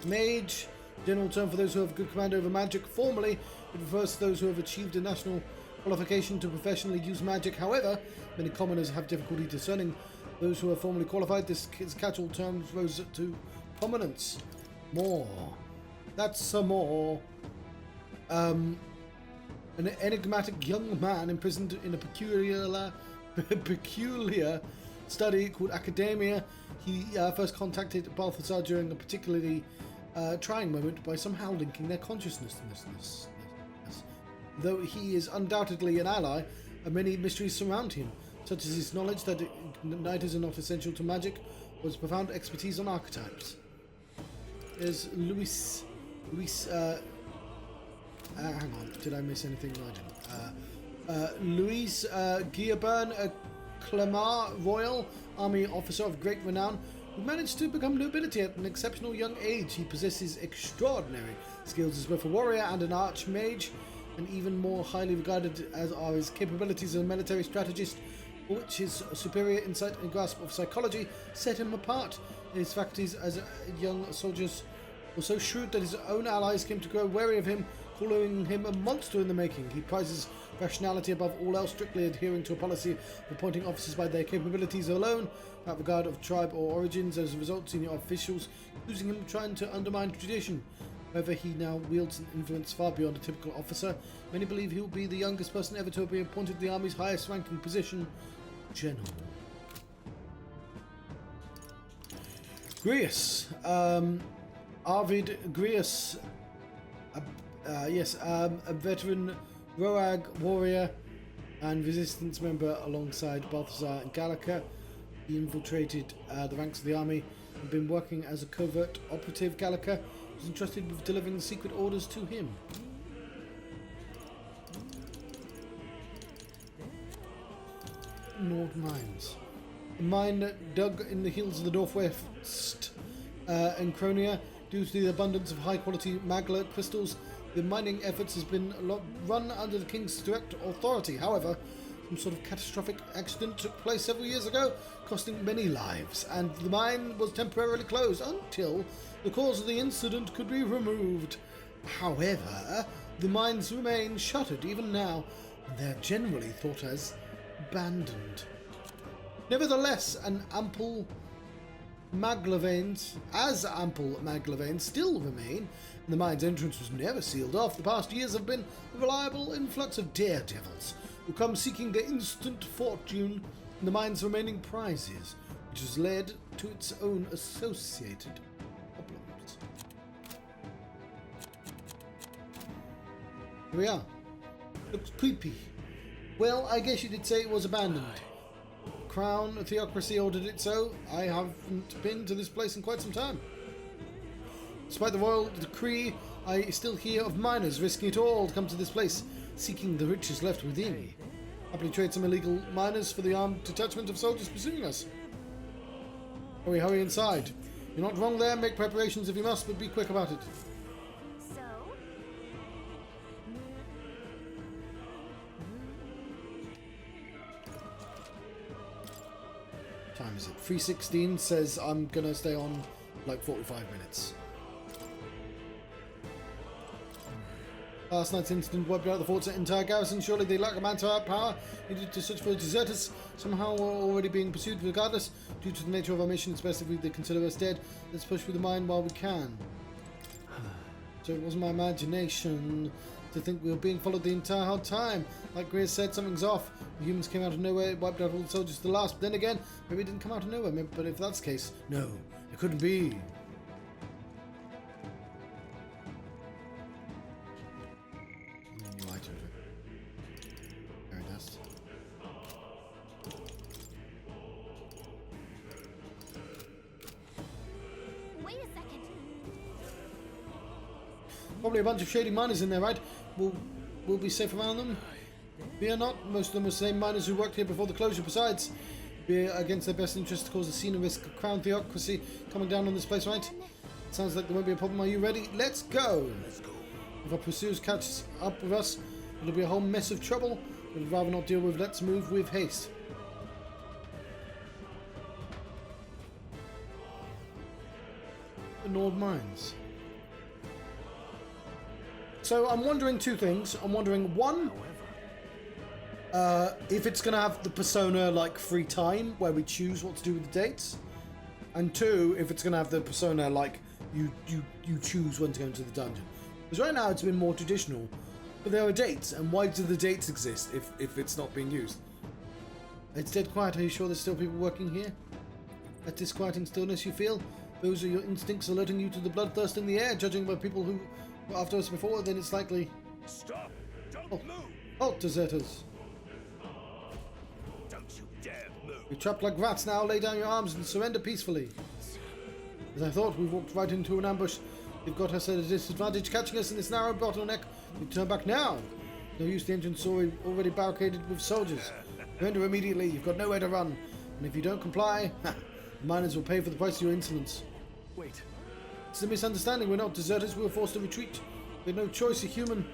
Mage, general term for those who have good command over magic. Formally, it refers to those who have achieved a national qualification to professionally use magic. However, many commoners have difficulty discerning those who are formally qualified. This catch-all term rose to prominence. More. That's some more. An enigmatic young man imprisoned in a peculiar study called Akademeia. He first contacted Balthazar during a particularly trying moment by somehow linking their consciousness. Though he is undoubtedly an ally, many mysteries surround him, such as his knowledge that igniters are not essential to magic, or his profound expertise on archetypes. There's Luis. Hang on, did I miss anything? No, I didn't. Luis Guillerburn, a Clamar Royal Army officer of great renown, who managed to become nobility at an exceptional young age. He possesses extraordinary skills as both a warrior and an archmage, and even more highly regarded as are his capabilities as a military strategist, for which his superior insight and grasp of psychology set him apart. His faculties as a young soldier were so shrewd that his own allies came to grow wary of him, calling him a monster in the making. He prizes rationality above all else, strictly adhering to a policy of appointing officers by their capabilities alone, without regard of tribe or origins. As a result, senior officials accusing him of trying to undermine tradition. However, he now wields an influence far beyond a typical officer. Many believe he will be the youngest person ever to be appointed to the army's highest ranking position, General. Grius. Arvid Grius. A veteran Roag warrior and resistance member alongside Balthazar and Gallica. He infiltrated the ranks of the army and been working as a covert operative. Gallica was entrusted with delivering secret orders to him. Nord Mines. A mine dug in the hills of the northwest Encronia. Due to the abundance of high-quality magla crystals, the mining efforts has been run under the king's direct authority. However, some sort of catastrophic accident took place several years ago, costing many lives, and the mine was temporarily closed until the cause of the incident could be removed. However, the mines remain shuttered even now, and they're generally thought as abandoned. Nevertheless, ample magla veins still remain, and the mine's entrance was never sealed off. The past years have been a reliable influx of daredevils who come seeking their instant fortune in the mine's remaining prizes, which has led to its own associated problems. Here we are. Looks creepy. Well, I guess you did say it was abandoned. Crown Theocracy ordered it so. I haven't been to this place in quite some time. Despite the royal decree, I still hear of miners risking it all to come to this place, seeking the riches left within. Happily trade some illegal miners for the armed detachment of soldiers pursuing us. Hurry inside. You're not wrong there. Make preparations if you must, but be quick about it. Time is it? 3:16 says I'm gonna stay on like 45 minutes. Last night's incident wiped out the fort's entire garrison. Surely they lack a manpower needed to search for deserters. Somehow we're already being pursued regardless. Due to the nature of our mission, it's best if they consider us dead. Let's push through the mine while we can. So it wasn't my imagination to think we were being followed the entire time. Like Greer said, something's off. The humans came out of nowhere, wiped out all the soldiers to the last. But then again, maybe it didn't come out of nowhere. But if that's the case, no, it couldn't be. Very nice. Wait a second. Probably a bunch of shady miners in there, right? We'll be safe around them? Fear not. Most of them were the same miners who worked here before the closure. Besides, be against their best interest to cause a scene and risk of Crown Theocracy coming down on this place, right? Sounds like there won't be a problem. Are you ready? Let's go! If our pursuers catch up with us, it'll be a whole mess of trouble. We'd rather not deal with. Let's move with haste. in old mines. So I'm wondering two things. I'm wondering, one, if it's going to have the Persona like free time where we choose what to do with the dates, and two, if it's going to have the Persona like you choose when to go into the dungeon. Because right now it's been more traditional, but there are dates, and why do the dates exist if it's not being used? It's dead quiet. Are you sure there's still people working here? That disquieting stillness you feel? Those are your instincts alerting you to the bloodthirst in the air. Judging by people who were after us before, then it's likely... Stop! Don't move! Halt, deserters! Don't you dare move! You're trapped like rats now. Lay down your arms and surrender peacefully. As I thought, we've walked right into an ambush. You've got us at a disadvantage, catching us in this narrow bottleneck. You turn back now. No use, the engine's already barricaded with soldiers. Surrender immediately. You've got nowhere to run. And if you don't comply, the miners will pay for the price of your insolence. Wait. It's a misunderstanding. We're not deserters. We were forced to retreat. We had no choice. A human.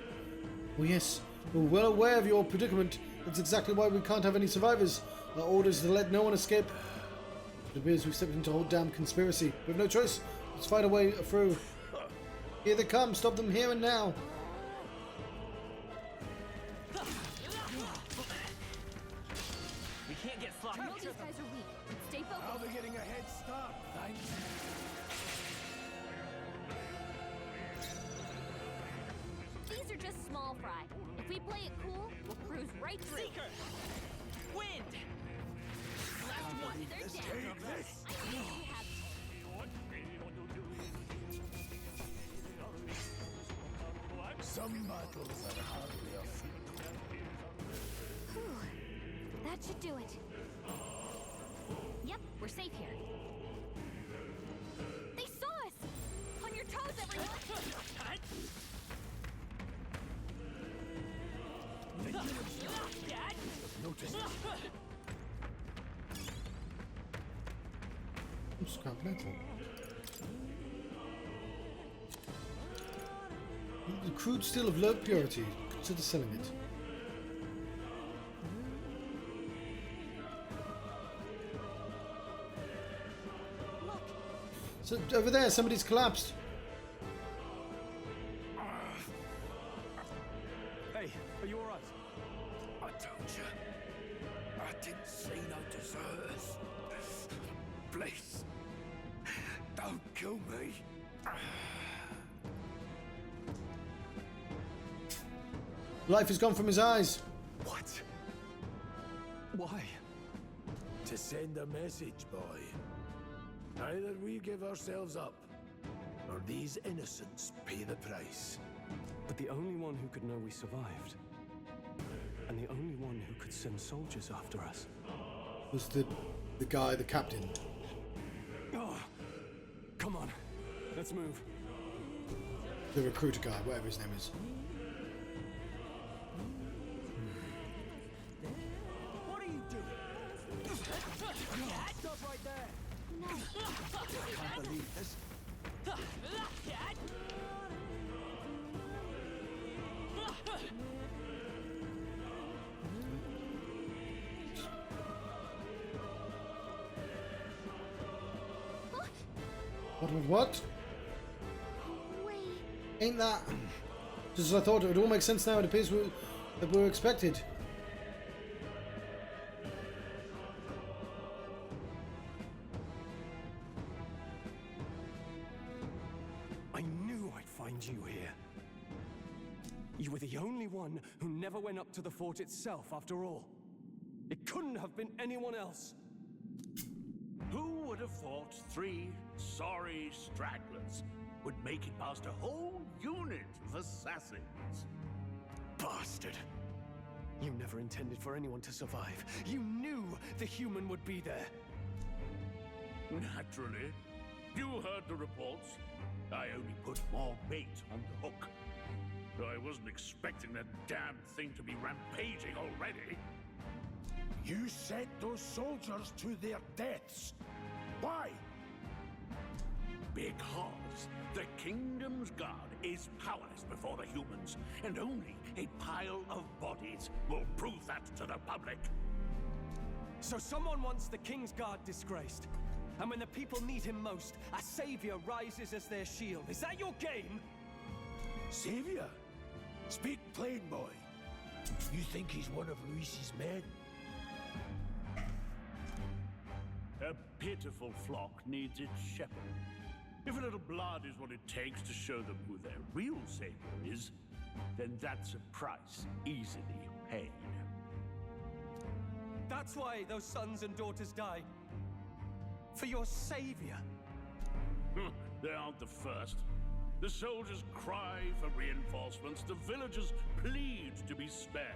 Oh yes, we're well aware of your predicament. That's exactly why we can't have any survivors. Our orders to let no one escape. It appears we've stepped into a whole damn conspiracy. We have no choice. Let's find a way through. Here they come. Stop them here and now. We can't get sloppy. I know these guys are weak. Stay focused. Now they're getting a head start. Thanks. These are just small fry. If we play it cool, we'll cruise right through. Seeker! Wind! Last one. They're down. Take this! I think you have... Some battles are hardly a feat. Whew. That should do it. Yep, we're safe here. They saw us! On your toes, everyone! Notice Scrap metal. The crude steel of low purity. Consider selling it. So over there, somebody's collapsed. Hey, are you alright? I told you. I didn't see no deserters. Please. Don't kill me. Life has gone from his eyes. What? Why? To send a message, boy. Either we give ourselves up, or these innocents pay the price. But the only one who could know we survived, and the only one who could send soldiers after us, Was the guy, the captain. oh, come on, let's move. The recruiter guy, whatever his name is. What are you doing? Stop right there! No. I can't believe this. What? Wait. Ain't that... Just as I thought, it would all make sense now. It appears that we were expected. I knew I'd find you here. You were the only one who never went up to the fort itself, after all. It couldn't have been anyone else. Who would have thought 3 sorry stragglers would make it past a whole unit of assassins? Bastard! You never intended for anyone to survive. You knew the human would be there. Naturally. You heard the reports. I only put more bait on the hook. I wasn't expecting that damn thing to be rampaging already. You sent those soldiers to their deaths. Why? Because the kingdom's guard is powerless before the humans, and only a pile of bodies will prove that to the public. So someone wants the King's Guard disgraced. And when the people need him most, a savior rises as their shield. Is that your game? Savior? Speak plain, boy. You think he's one of Luis's men? A pitiful flock needs its shepherd. If a little blood is what it takes to show them who their real savior is, then that's a price easily paid. That's why those sons and daughters died. For your savior. They aren't the first. The soldiers cry for reinforcements, the villagers plead to be spared.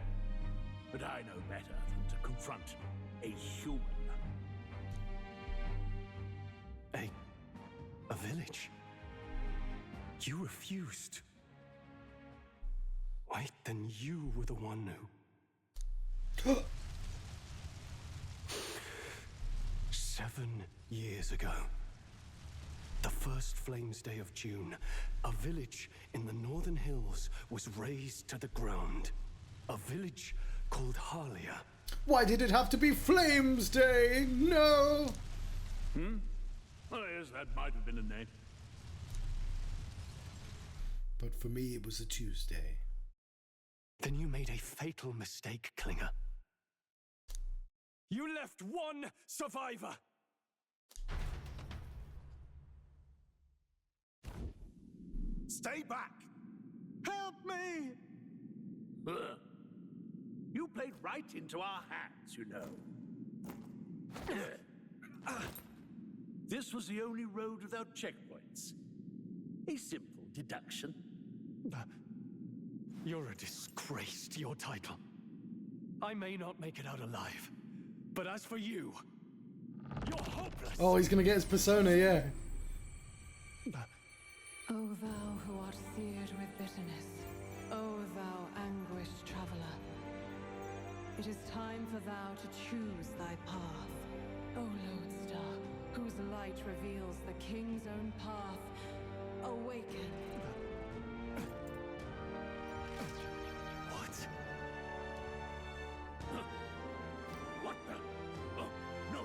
But I know better than to confront a human. A village? You refused. Wait, then you were the one who... 7 years ago, the first Flames Day of June, a village in the northern hills was razed to the ground. A village called Harlia. Why did it have to be Flames Day? No! Oh yes, that might have been a name. But for me, it was a Tuesday. Then you made a fatal mistake, Klinger. You left one survivor! Stay back! Help me! You played right into our hands, you know. This was the only road without checkpoints. A simple deduction. You're a disgrace to your title. I may not make it out alive, but as for you, you're hopeless! Oh, he's gonna get his persona, yeah. O thou who art seared with bitterness, O thou anguished traveler, it is time for thou to choose thy path. O lodestar, whose light reveals the king's own path, awaken. What? What the? Oh, no.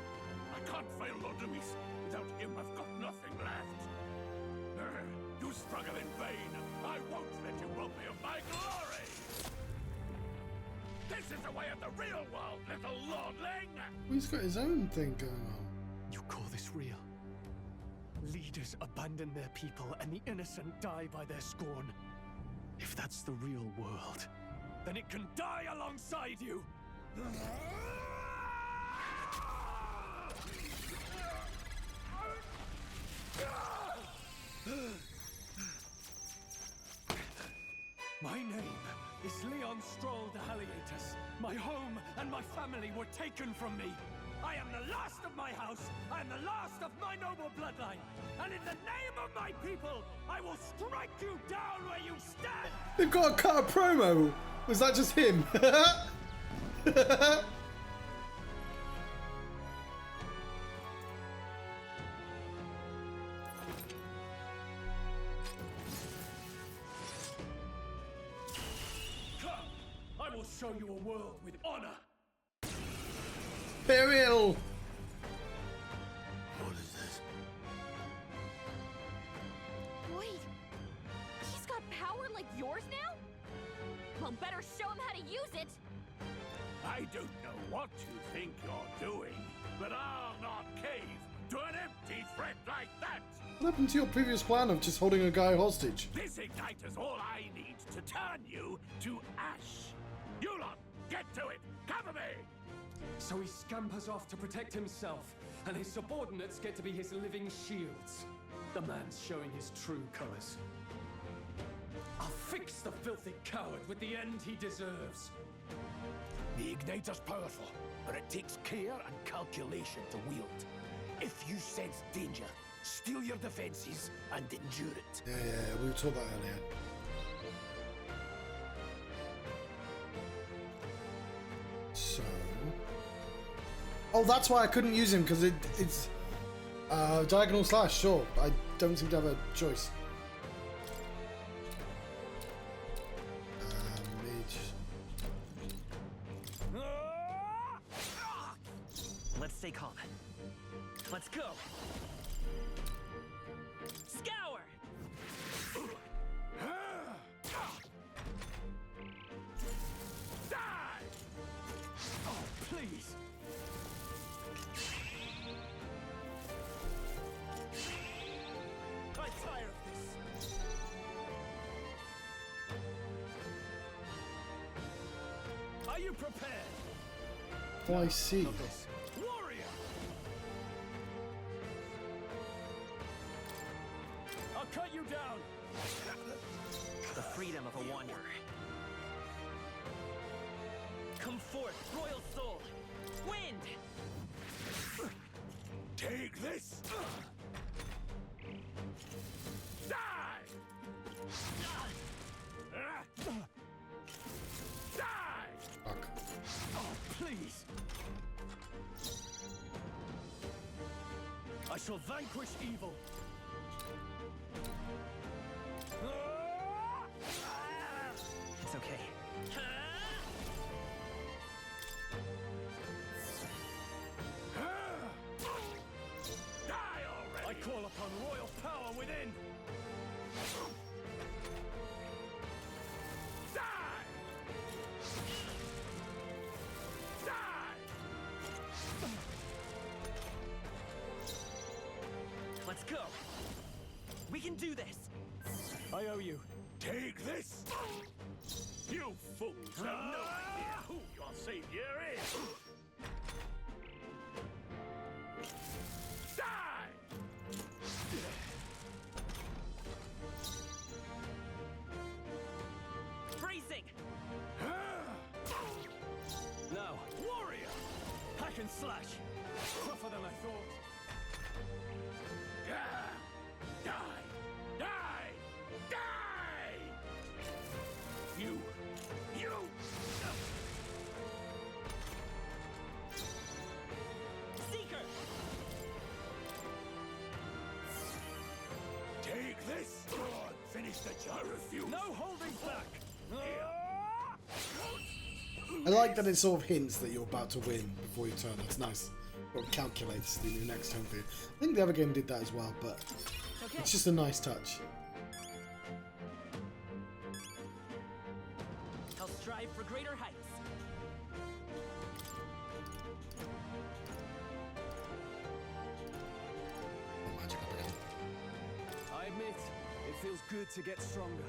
I can't fail Lord Luis. Without him, I've got nothing left. You struggle in vain. I won't let you rob me of my glory. This is the way of the real world, little lordling. He's got his own thing going on. You call this real? Leaders abandon their people and the innocent die by their scorn. If that's the real world, then it can die alongside you! My name is Leon Stroll de Halliatus. My home and my family were taken from me. I am the last of my house. I am the last of my noble bloodline. And in the name of my people, I will strike you down where you stand. They've got to cut a promo. Was that just him? I will show you a world with honor. Burial. What is this? Wait, he's got power like yours now? Well, better show him how to use it. I don't know what you think you're doing, but I'll not cave to an empty threat like that. What happened to your previous plan of just holding a guy hostage? This ignite is all I need to turn you to ash. You lot, get to it. Cover me. So he scampers off to protect himself, and his subordinates get to be his living shields. The man's showing his true colors. I'll fix the filthy coward with the end he deserves. The igniter's powerful, but it takes care and calculation to wield. If you sense danger, steel your defenses and endure it. Yeah, we were talking about earlier. So... Oh, that's why I couldn't use him, because it's... diagonal slash, sure. I don't seem to have a choice. Let's stay calm. Let's go. Scour. Die! Oh, please. I'm tired of this. Are you prepared? Oh, I see. Warrior! I'll cut you down. The freedom of a wanderer. Come forth, royal soul. Wind! Take this! Die! Die! Fuck. Oh, please! I shall vanquish evil. It's okay. Die already! I call upon royal power within. Die! Die! Let's go. We can do this. I owe you. Take this! You fools have no idea who your savior is! Die! Bracing. Now, warrior! Hack and slash. Tougher than I thought. Die! Die! Die! You! Seeker. Take this! Go on, finish the job. I refuse. No holding back. I like that it sort of hints that you're about to win before you turn. That's nice. Or calculates the next turn for you. I think the other game did that as well, but Okay. it's just a nice touch. I'll strive for greater heights. Oh, magic up again. I admit, it feels good to get stronger.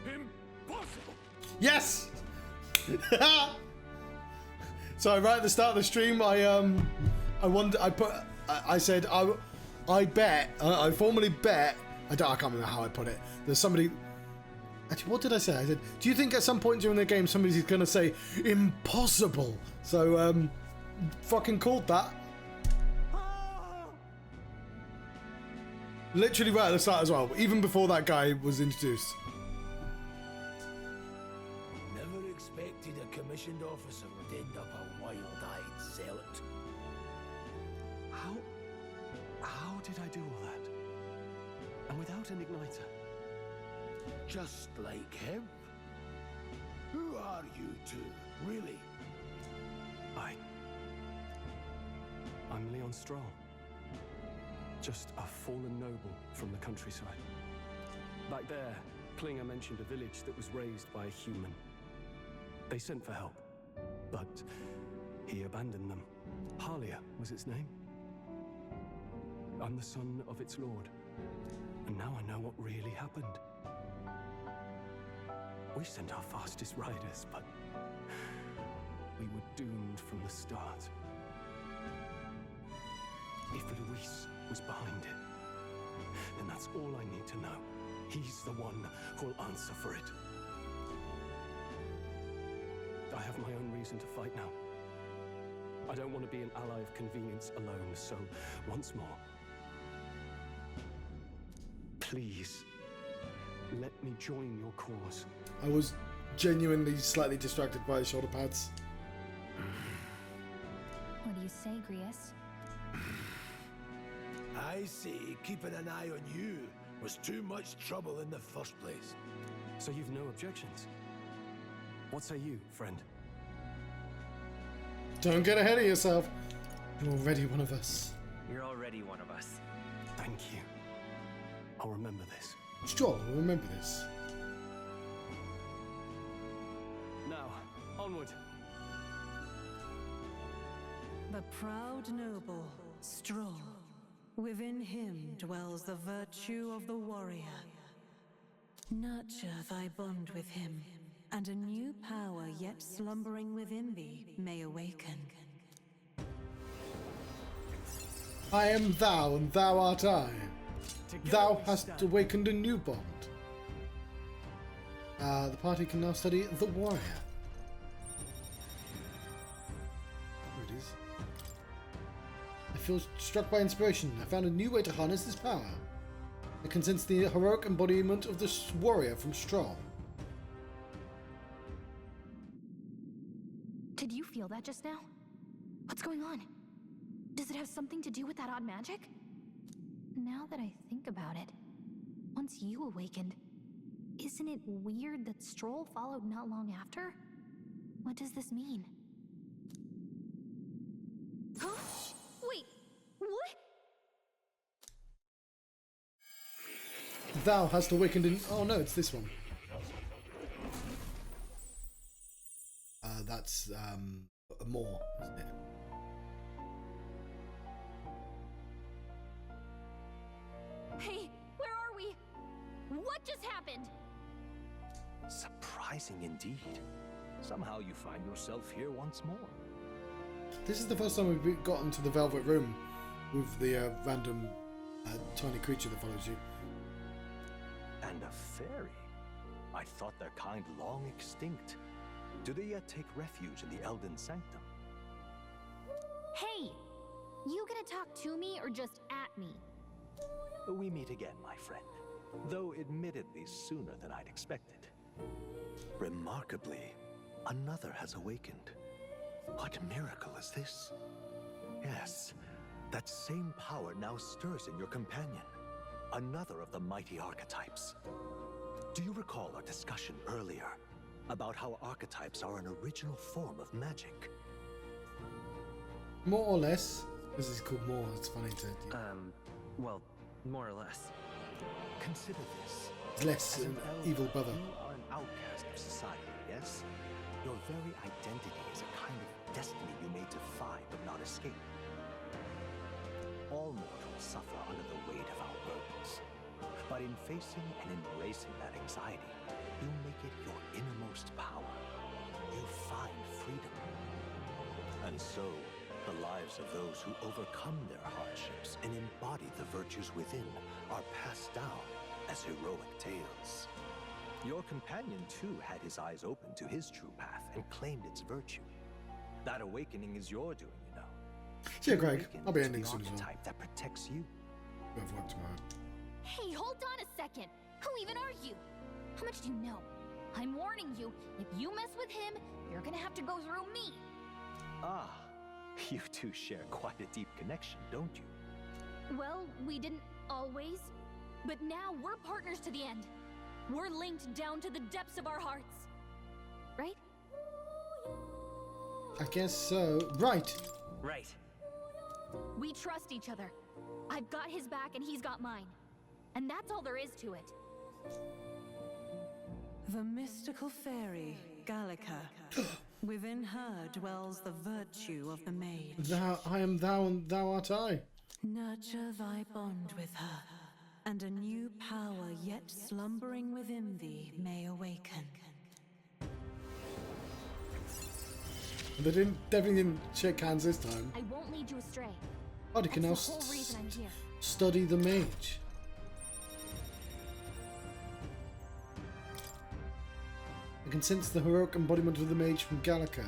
Impossible! Yes! So right at the start of the stream, I said I bet, I formally bet, I can't remember how I put it. There's somebody, actually, what did I say? I said, do you think at some point during the game somebody's going to say impossible? So, fucking called that. Literally right at the start as well, even before that guy was introduced. Never expected a commissioned officer would end up a wild-eyed zealot. How did I do all that? And without an igniter? Just like him. Who are you two, really? I'm Leon Stroll. Just a fallen noble from the countryside. Back there, Klinger mentioned a village that was raised by a human. They sent for help, but he abandoned them. Halia was its name. I'm the son of its lord, and now I know what really happened. We sent our fastest riders, but we were doomed from the start. If Luis was behind it, then that's all I need to know. He's the one who'll answer for it. I have my own reason to fight now. I don't want to be an ally of convenience alone, so once more, please, let me join your cause. I was genuinely slightly distracted by the shoulder pads. What do you say, Grius? I say keeping an eye on you was too much trouble in the first place. So you've no objections? What say you, friend? Don't get ahead of yourself. You're already one of us. You're already one of us. Thank you. I'll remember this. Sure, we'll remember this. Now, onward. The proud noble, strong. Within him dwells the virtue of the warrior. Nurture thy bond with him, and a new power yet slumbering within thee may awaken. I am thou, and thou art I. Thou hast awakened a new bond. The party can now study the warrior. Here it is. I feel struck by inspiration. I found a new way to harness this power. I can sense the heroic embodiment of this warrior from Stroll. Did you feel that just now? What's going on? Does it have something to do with that odd magic? Now that I think about it, once you awakened, isn't it weird that Stroll followed not long after? What does this mean? Huh? Wait, what? Thou hast awakened in... Oh no, it's this one. That's more, isn't it? Hey, where are we? What just happened? Surprising indeed. Somehow you find yourself here once more. This is the first time we've gotten to the Velvet Room with the random tiny creature that follows you. And a fairy? I thought their kind long extinct. Do they yet take refuge in the Elden Sanctum? Hey! You gonna talk to me or just at me? We meet again, my friend. Though admittedly sooner than I'd expected. Remarkably, another has awakened. What miracle is this? Yes, that same power now stirs in your companion. Another of the mighty archetypes. Do you recall our discussion earlier about how archetypes are an original form of magic? More or less. This is called more, it's funny to... Well, more or less. Consider this. It's less As an elder, evil brother. You are an outcast of society, yes? Your very identity is a kind of destiny you may defy but not escape. All mortals suffer under the weight of our burdens. But in facing and embracing that anxiety, you make it your innermost power. You find freedom. And so, the lives of those who overcome their hardships and embody the virtues within are passed down as heroic tales. Your companion, too, had his eyes open to his true path and claimed its virtue. That awakening is your doing, you know. Yeah, Greg, I'll be Awaken ending to the soon as well. archetype that protects you. We have work tomorrow. Hey, hold on a second! Who even are you? How much do you know? I'm warning you, if you mess with him, you're gonna have to go through me! Ah, you two share quite a deep connection, don't you? Well, we didn't always, but now we're partners to the end. We're linked down to the depths of our hearts. Right? I guess so. Right. Right. We trust each other. I've got his back and he's got mine. And that's all there is to it. The mystical fairy, Gallica. Within her dwells the virtue of the mage. I am thou and thou art I. Nurture thy bond with her, and a new power yet slumbering within thee may awaken. They definitely didn't shake hands this time. I won't lead you astray. Oh, you can now That's the whole reason I'm here. study the mage. I can sense the heroic embodiment of the mage from Gallica.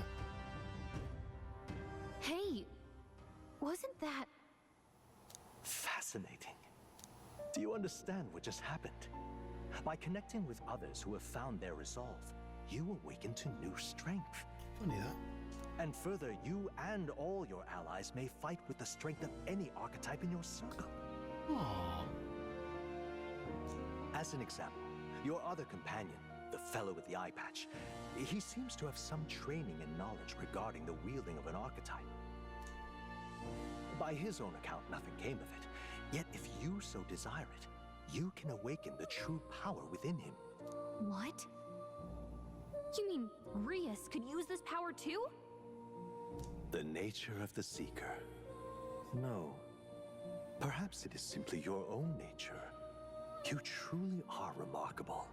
Hey, wasn't that... Fascinating. Do you understand what just happened? By connecting with others who have found their resolve, you awaken to new strength. Funny that. And further, you and all your allies may fight with the strength of any archetype in your circle. Aww. As an example, your other companion, the fellow with the eye patch. He seems to have some training and knowledge regarding the wielding of an archetype. By his own account, nothing came of it. Yet if you so desire it, you can awaken the true power within him. What? You mean Rias could use this power too? The nature of the Seeker. No. Perhaps it is simply your own nature. You truly are remarkable.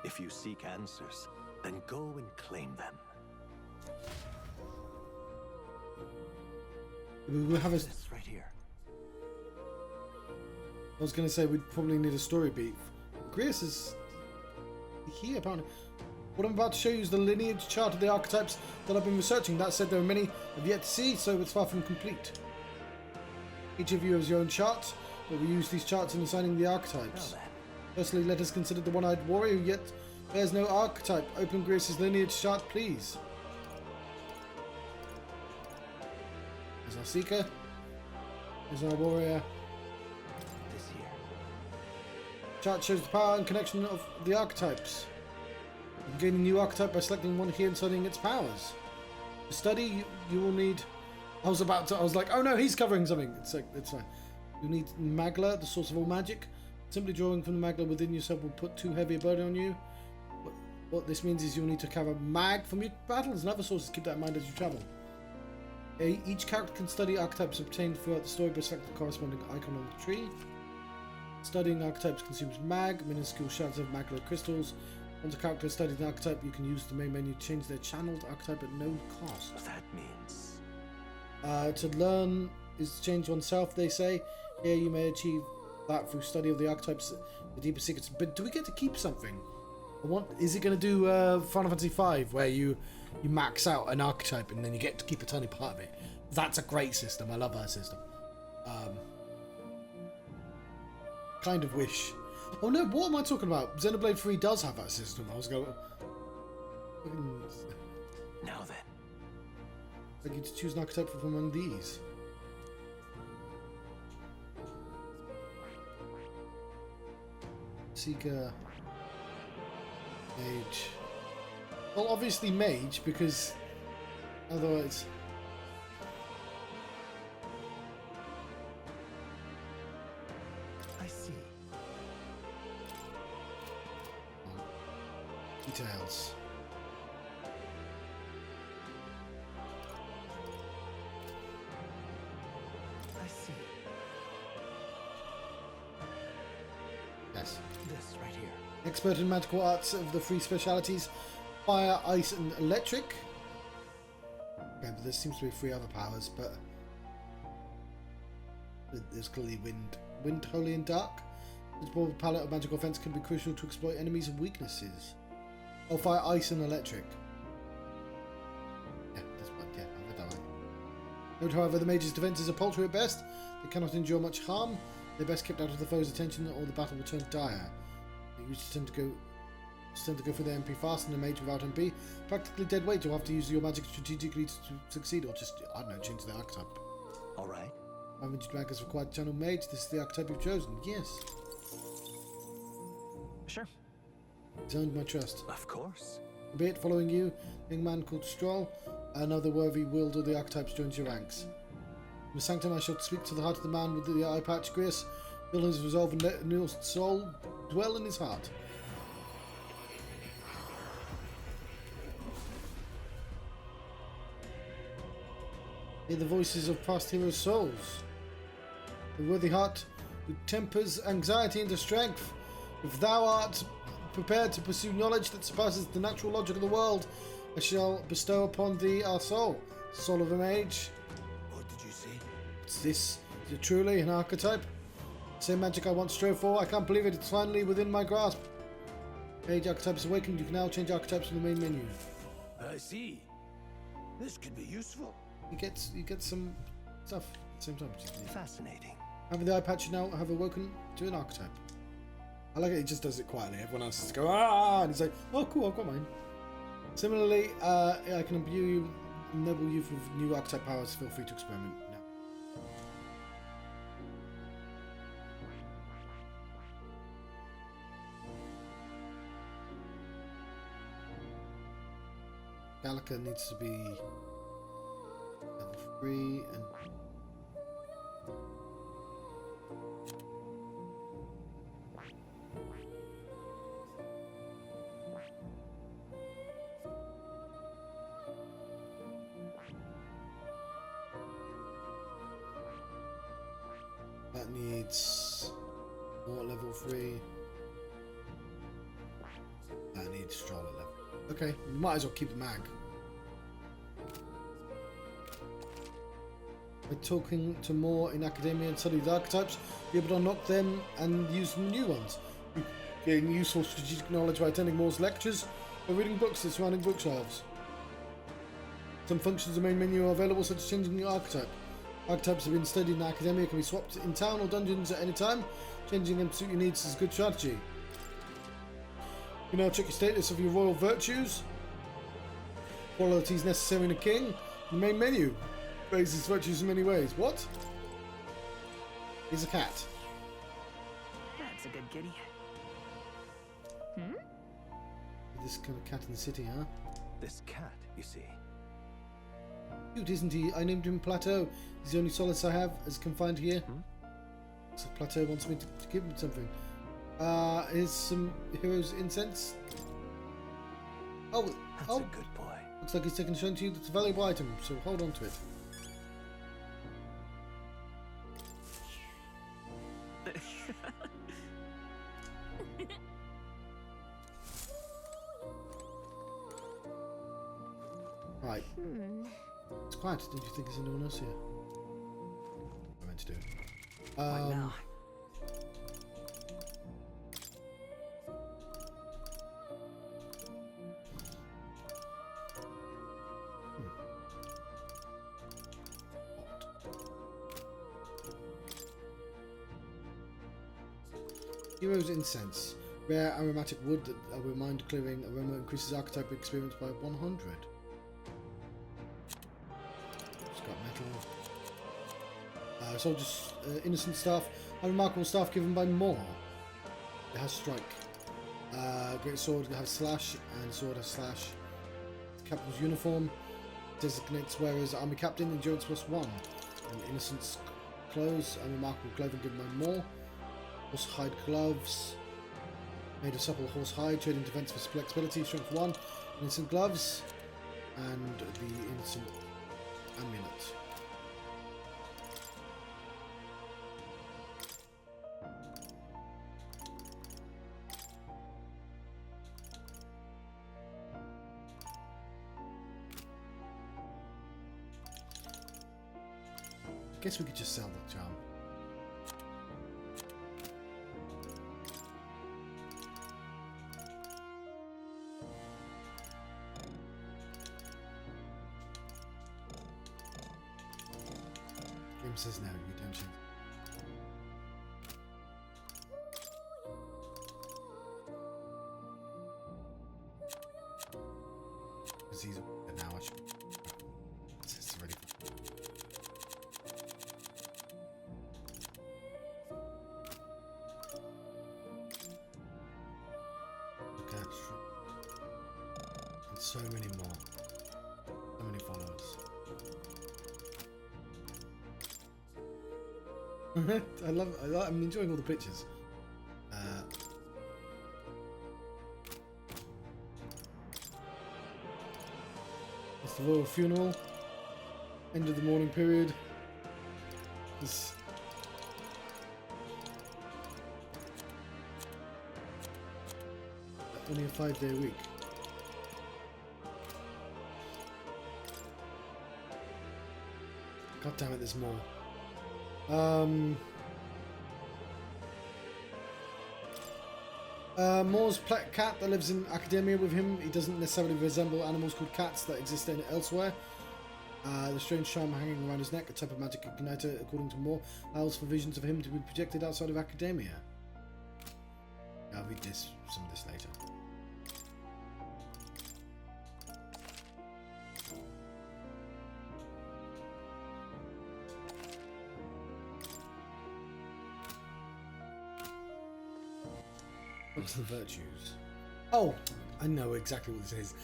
If you seek answers, then go and claim them. We will have a... This right here. I was going to say we'd probably need a story beat. Grius is here apparently. What I'm about to show you is the lineage chart of the archetypes that I've been researching. That said, there are many I've yet to see, so it's far from complete. Each of you has your own chart, but we use these charts in assigning the archetypes. Firstly, let us consider the one-eyed warrior, yet bears no archetype. Open Grius' lineage chart, please. There's our Seeker. There's our warrior. This here. Chart shows the power and connection of the archetypes. You can gain a new archetype by selecting one here and studying its powers. To study, you will need... I was like, oh no, he's covering something. It's fine. You need Magla, the source of all magic. Simply drawing from the Magla within yourself will put too heavy a burden on you. What this means is you'll need to cover Mag from your battles and other sources. Keep that in mind as you travel. Each character can study archetypes obtained throughout the story by selecting the corresponding icon on the tree. Studying archetypes consumes Mag, minuscule shards of Magla crystals. Once a character has studied an archetype, you can use the main menu to change their channeled archetype at no cost. That means... To learn is to change oneself, they say. Here you may achieve that through study of the archetypes, the deeper secrets. But do we get to keep something? Is it going to do Final Fantasy V, where you max out an archetype and then you get to keep a tiny part of it? That's a great system. I love that system. Kind of wish. Oh no, what am I talking about? Xenoblade 3 does have that system. I was going... Now then. I get to choose an archetype from among these. Seeker. Mage. Well, obviously mage, because otherwise... I see. Details. I see. Yes. This right here. Expert in magical arts of the three specialities: fire, ice, and electric. Okay, but there seems to be three other powers, but there's clearly wind. Wind, holy, and dark. This broad palette of magical offense can be crucial to exploit enemies' weaknesses. Oh, fire, ice, and electric. Yeah, that's one. Yeah, I'll get that one. Note, however, the mage's defenses are paltry at best. They cannot endure much harm. They're best kept out of the foe's attention, or the battle will turn dire. They usually tend to go for their MP fast, and a mage without MP practically dead weight. You'll have to use your magic strategically to succeed, or just, I don't know, change the archetype. All right. 500 mag is required to channel mage. This is the archetype you've chosen. Yes. Sure. He's earned my trust. Of course. Albeit following you, a young man called Stroll, another worthy wielder of the archetypes joins your ranks. In the sanctum I shall speak to the heart of the man with the eye patch, Grius. Feel his resolve and let your soul dwell in his heart. Hear the voices of past heroes' souls. The worthy heart who tempers anxiety into strength. If thou art prepared to pursue knowledge that surpasses the natural logic of the world, I shall bestow upon thee our soul, soul of a mage. What did you say? What's this? Is it truly an archetype? Same magic I once strove for. I can't believe it. It's finally within my grasp. Mage archetypes awakened. You can now change archetypes from the main menu. I see. This could be useful. You get some stuff at the same time. Fascinating. Having the eye patch now have awoken to an archetype. I like it. He just does it quietly. Everyone else has to go ah, and he's like, oh cool, I've got mine. Similarly, I can imbue you, enable you with new archetype powers. Feel free to experiment now. Gallica needs to be level 3 and that needs more level 3. That needs stroller level. Okay, we might as well keep the mag. By talking to more in Akademeia and study the archetypes, be able to unlock them and use some new ones. You gain useful strategic knowledge by attending Moore's lectures or reading books in surrounding bookshelves. Some functions of the main menu are available, such as changing the archetype. Archetypes have been studied in Akademeia, can be swapped in town or dungeons at any time. Changing them to suit your needs is a good strategy. You now check your status of your royal virtues. Qualities necessary in a king. The main menu raises virtues in many ways. What? He's a cat. That's a good kitty. This kind of cat in the city, huh? This cat, you see. Cute, isn't he? I named him Plateau. He's the only solace I have as confined here. So Plateau wants me to give him something. Here's some hero's incense. Oh, That's oh, a good boy. looks like he's taken a shine to you. That's a valuable item, so hold on to it. Right. It's quiet. Did you think there's anyone else here? I meant to do. Right now. Hero's incense. Rare aromatic wood that a mind clearing aroma increases archetype experience by 100. It's got metal. Soldier's innocent staff. Unremarkable staff given by Moore. It has strike. Great sword has slash, and sword has slash. Captain's uniform designates wearer's army captain. Endurance +1. And innocent's clothes. Unremarkable clothing given by Moore. Horsehide gloves. Made of supple horsehide. Trading defense for flexibility. Strength 1. Innocent gloves. And the innocent amulet. I guess we could just sell the charm. Game says no, redemption. Because he's an hour. It's already. Okay, and so many more. So many followers. I'm enjoying all the pictures. It's the royal funeral. End of the mourning period. It's only a 5-day week. God damn it, there's more. Moore's pet cat that lives in Akademeia with him. He doesn't necessarily resemble animals called cats that exist elsewhere. The strange charm hanging around his neck, a type of magic igniter, according to Moore, allows for visions of him to be projected outside of Akademeia. I'll read some of this later. What's the virtues? Oh, I know exactly what this is.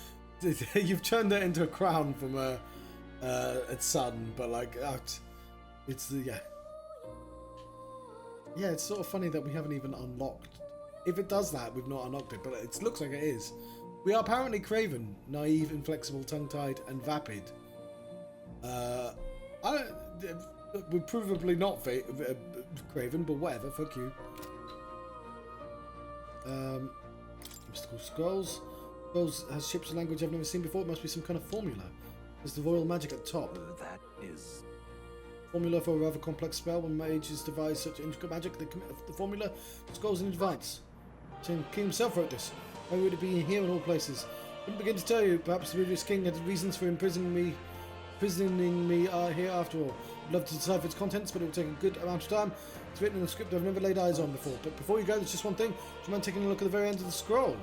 You've turned it into a crown from its son, but like it's the yeah. It's sort of funny that we haven't even unlocked. If it does that, we've not unlocked it, but it looks like it is. We are apparently Craven, naive, inflexible, tongue-tied, and vapid. We're provably not Craven, but whatever. Fuck you. Mystical scrolls. Scrolls has ships a language I've never seen before. It must be some kind of formula. There's the royal magic at the top. That is... Formula for a rather complex spell. When mages devise such intricate magic, they commit the formula to scrolls in advance. The king himself wrote this. Why would it be here in all places? Couldn't begin to tell you. Perhaps the previous king had reasons for imprisoning me here after all. I'd love to decipher its contents, but it will take a good amount of time. It's written in a script I've never laid eyes on before. But before you go, there's just one thing. Do you mind taking a look at the very end of the scroll?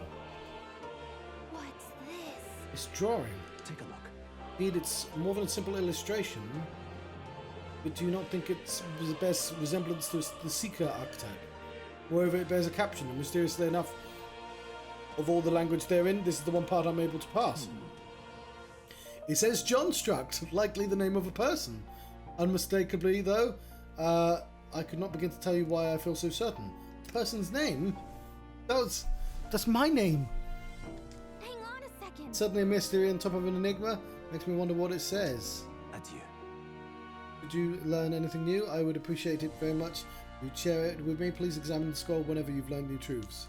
What's this? It's drawing. Take a look. Indeed, it's more than a simple illustration. But do you not think it bears resemblance to the Seeker archetype? Moreover, it bears a caption, and mysteriously enough, of all the language therein, this is the one part I'm able to pass. It says Johnstruct, likely the name of a person. Unmistakably, though, I could not begin to tell you why I feel so certain. The person's name? That's my name. Hang on a second. Suddenly a mystery on top of an enigma makes me wonder what it says. Adieu. Did you learn anything new? I would appreciate it very much. If you'd share it with me. Please examine the scroll whenever you've learned new truths.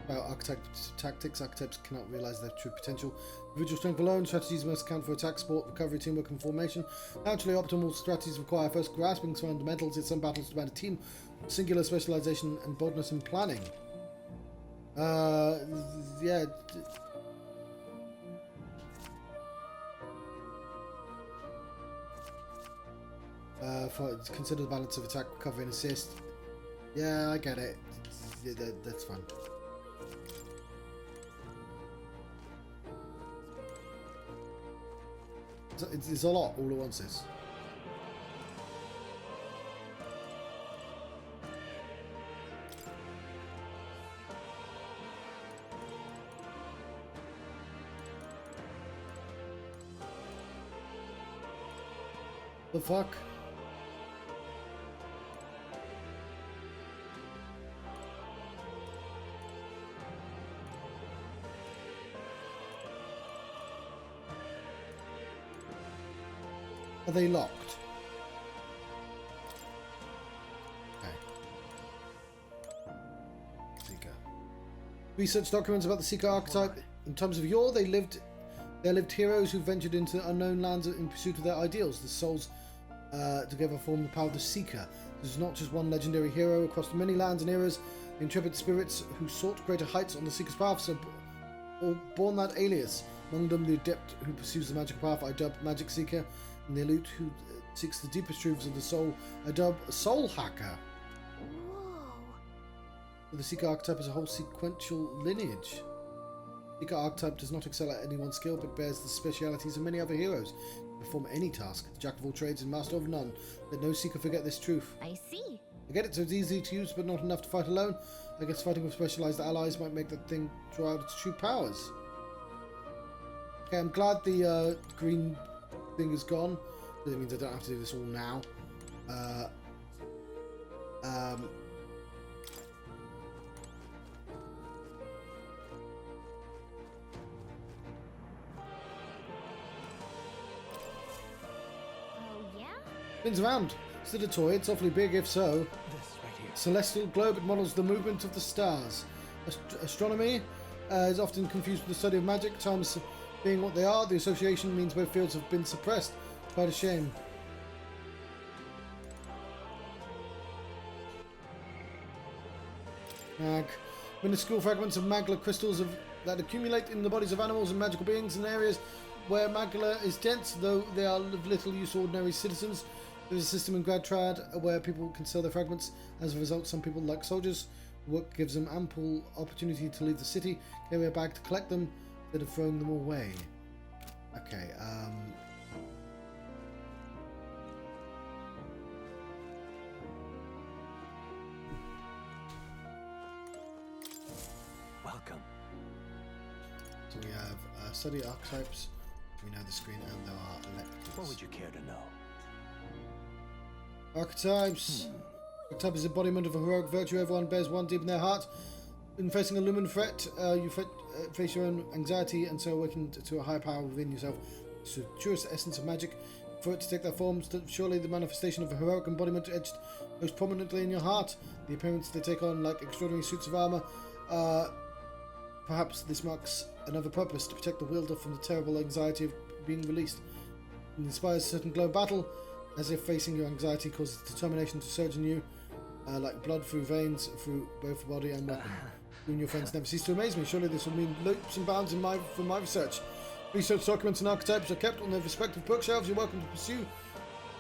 About archetype tactics, archetypes cannot realise their true potential. Individual strength alone, strategies must account for attack, support, recovery, teamwork and formation. Naturally, optimal strategies require first grasping fundamentals, yet some battles demand a team, singular specialisation and boldness in planning. Yeah. Consider the balance of attack, recovery and assist. Yeah, I get it. Yeah, that's fun. It's a lot all at once. Is. The fuck? Are they locked? Okay. Seeker. Research documents about the Seeker archetype. In times of yore, there lived heroes who ventured into unknown lands in pursuit of their ideals. The souls together form the power of the Seeker. This is not just one legendary hero. Across the many lands and eras, the intrepid spirits who sought greater heights on the Seeker's path have all borne that alias. Among them, the adept who pursues the magic path, I dub Magic Seeker, and the elite who seeks the deepest truths of the soul, I dub Soul Hacker. Whoa. The Seeker archetype is a whole sequential lineage. Seeker archetype does not excel at any one skill, but bears the specialities of many other heroes. Perform any task, the jack of all trades and master of none. Let no Seeker forget this truth. I see. I get it, so it's easy to use, but not enough to fight alone. I guess fighting with specialized allies might make that thing draw out its true powers. Okay, I'm glad the green thing is gone. That means I don't have to do this all now. Oh yeah? Spins around. Is it a toy? It's awfully big if so. This right here. Celestial globe, it models the movement of the stars. Astronomy is often confused with the study of magic. Times being what they are, the association means both fields have been suppressed. Quite a shame. Mag. Minuscule fragments of magla crystals that accumulate in the bodies of animals and magical beings in areas where magla is dense, though they are of little use to ordinary citizens. There's a system in Gradtrad where people can sell their fragments. As a result, some people, like soldiers, work gives them ample opportunity to leave the city, carry a bag to collect them, instead of throwing them away. Okay, Welcome. So we have study archetypes. We know the screen, and there are electives. What would you care to know? Archetypes. Archetype is embodiment of a heroic virtue. Everyone bears one deep in their heart. In facing a lumen threat, you face your own anxiety, and so awaken to a higher power within yourself. It's the truest essence of magic. For it to take that form, surely the manifestation of a heroic embodiment etched most prominently in your heart. The appearance they take on, like extraordinary suits of armor. Perhaps this marks another purpose, to protect the wielder from the terrible anxiety of being released. It inspires a certain glow of battle, as if facing your anxiety causes determination to surge in you, like blood through veins, through both body and weapon. You and your friends never cease to amaze me. Surely this will mean leaps and bounds from my research. Research documents and archetypes are kept on their respective bookshelves. You're welcome to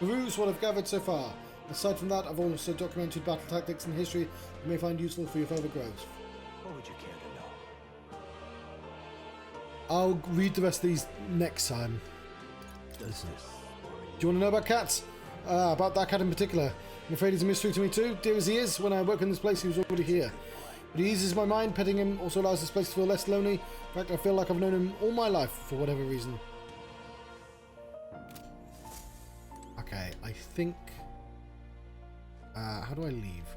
peruse what I've gathered so far. Aside from that, I've also documented battle tactics and history that you may find useful for your further growth. What would you care to know? I'll read the rest of these next time. Does this? Do you want to know about cats? About that cat in particular. I'm afraid he's a mystery to me too. Dear as he is, when I woke in this place he was already here. But he eases my mind. Petting him also allows this place to feel less lonely. In fact, I feel like I've known him all my life, for whatever reason. Okay, I think... how do I leave?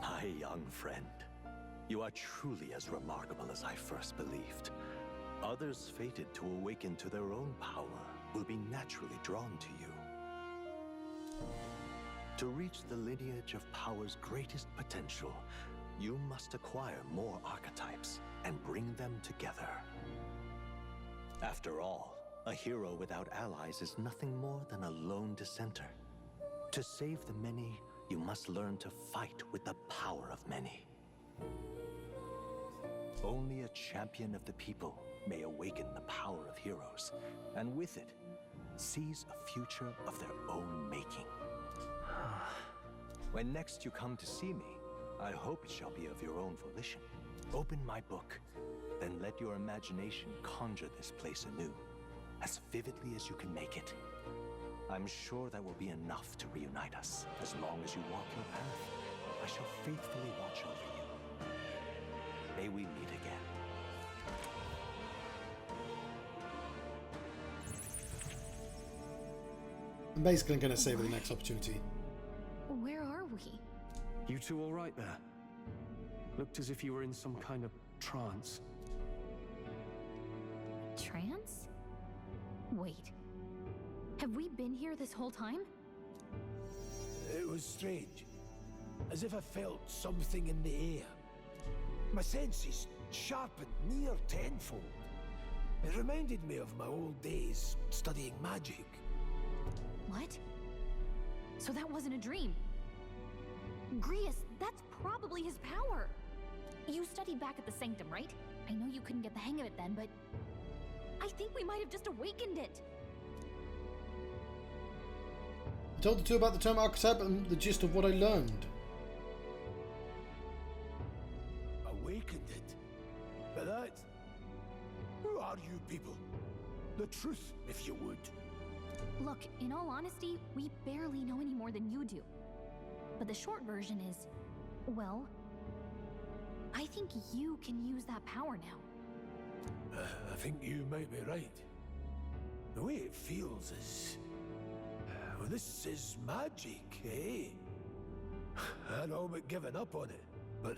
My young friend, you are truly as remarkable as I first believed. Others fated to awaken to their own power will be naturally drawn to you. To reach the lineage of power's greatest potential, you must acquire more archetypes and bring them together. After all, a hero without allies is nothing more than a lone dissenter. To save the many, you must learn to fight with the power of many. Only a champion of the people may awaken the power of heroes, and with it, seize a future of their own making. When next you come to see me, I hope it shall be of your own volition. Open my book, then let your imagination conjure this place anew, as vividly as you can make it. I'm sure that will be enough to reunite us. As long as you walk your path, I shall faithfully watch over you. May we meet again. I'm basically going to save the next opportunity. Where are we? You two all right there? Looked as if you were in some kind of trance. Trance? Wait. Have we been here this whole time? It was strange. As if I felt something in the air. My senses sharpened near tenfold. It reminded me of my old days studying magic. What? So that wasn't a dream. Grius, that's probably his power. You studied back at the Sanctum, right? I know you couldn't get the hang of it then, but I think we might have just awakened it. I told the two about the term archetype and the gist of what I learned. Awakened it? But that... Who are you people? The truth, if you would. Look, in all honesty, we barely know any more than you do. But the short version is, well, I think you can use that power now. I think you might be right. The way it feels is... well, this is magic, eh? I'd all but given up on it, but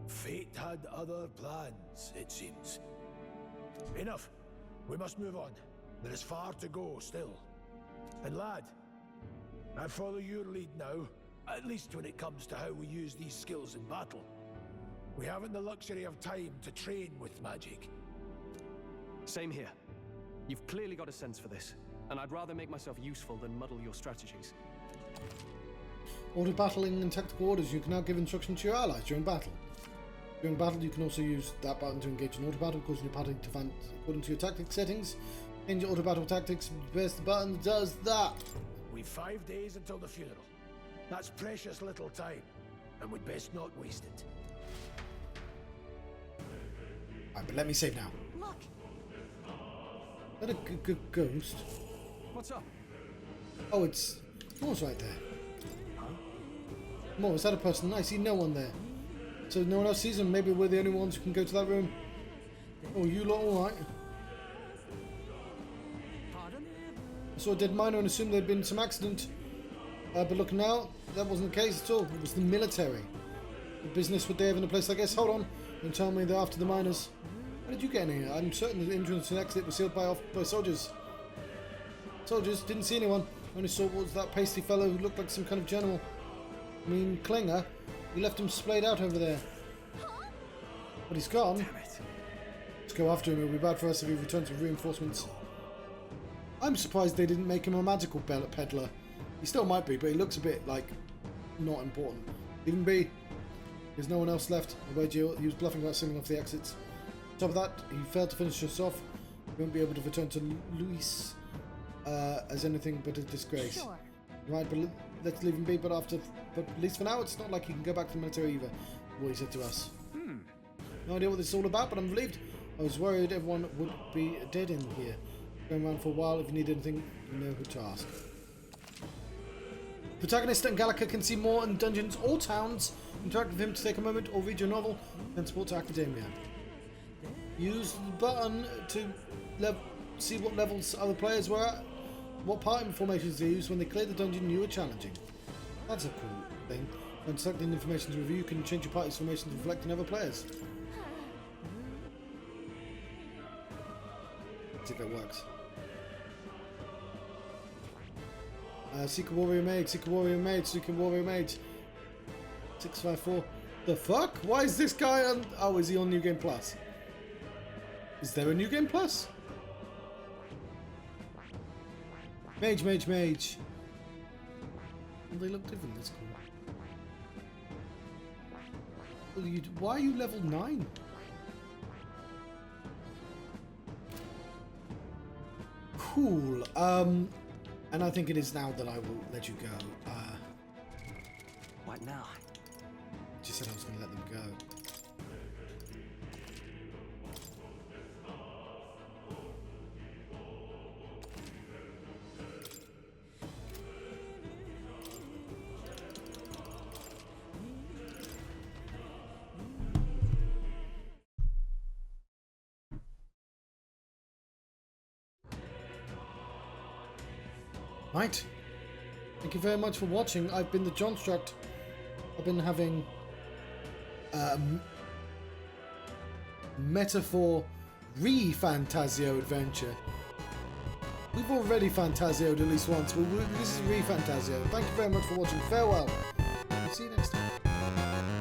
fate had other plans, it seems. Enough. We must move on. There is far to go still. And lad, I follow your lead now, at least when it comes to how we use these skills in battle. We haven't the luxury of time to train with magic. Same here. You've clearly got a sense for this, and I'd rather make myself useful than muddle your strategies. Order battling and tactical orders. You can now give instruction to your allies during battle. During battle, you can also use that button to engage in auto battle, causing your party to find according to your tactic settings. Change your auto battle tactics. Press the button does that. We've 5 days until the funeral. That's precious little time, and we'd best not waste it. Alright, but let me save now. Look! Is that a ghost? What's up? Oh, it's Moore's right there. Moore, is that a person? I see no one there. So no one else sees them. Maybe we're the only ones who can go to that room. Oh, you lot alright? I saw a dead miner and assumed there'd been some accident. But looking now, that wasn't the case at all. It was the military. The business would they have in a place like this? Hold on. Don't tell me they're after the miners. How did you get in here? I'm certain the entrance and exit were sealed by soldiers. Soldiers? Didn't see anyone. Only saw what was that pasty fellow who looked like some kind of general. I mean, Klinger. We left him splayed out over there. But he's gone. Damn it. Let's go after him. It'll be bad for us if he returns with reinforcements. I'm surprised they didn't make him a magical peddler. He still might be, but he looks a bit, like, not important. Even B. There's no one else left. I wager he was bluffing about sealing off the exits. On top of that, he failed to finish us off. He won't be able to return to Luis as anything but a disgrace. Sure. Right, but let's leave him be. But at least for now, it's not like he can go back to the military either. What he said to us. No idea what this is all about, but I'm relieved. I was worried everyone would be dead in here. Going around for a while. If you need anything, you know who to ask. Protagonist and Gallica can see more in dungeons or towns. Interact with him to take a moment or read your novel and support to Akademeia. Use the button to see what levels other players were at, what party formations they used when they cleared the dungeon you were challenging. That's a cool thing. When selecting information to review, you can change your party's formation to reflect on other players. Let's see if it works. Secret Warrior Mage, Secret Warrior Mage, Secret Warrior Mage. 654. The fuck? Why is this guy on... Oh, is he on New Game Plus? Is there a New Game Plus? Mage, Mage, Mage. Well, they look different, that's cool. Well, why are you level 9? Cool. And I think it is now that I will let you go. What now? Just said I was going to let them go. Right. Thank you very much for watching. I've been the Johnstruct. I've been having metaphor ReFantazio adventure. We've already Fantazioed at least once, but this is ReFantazio. Thank you very much for watching. Farewell. See you next time.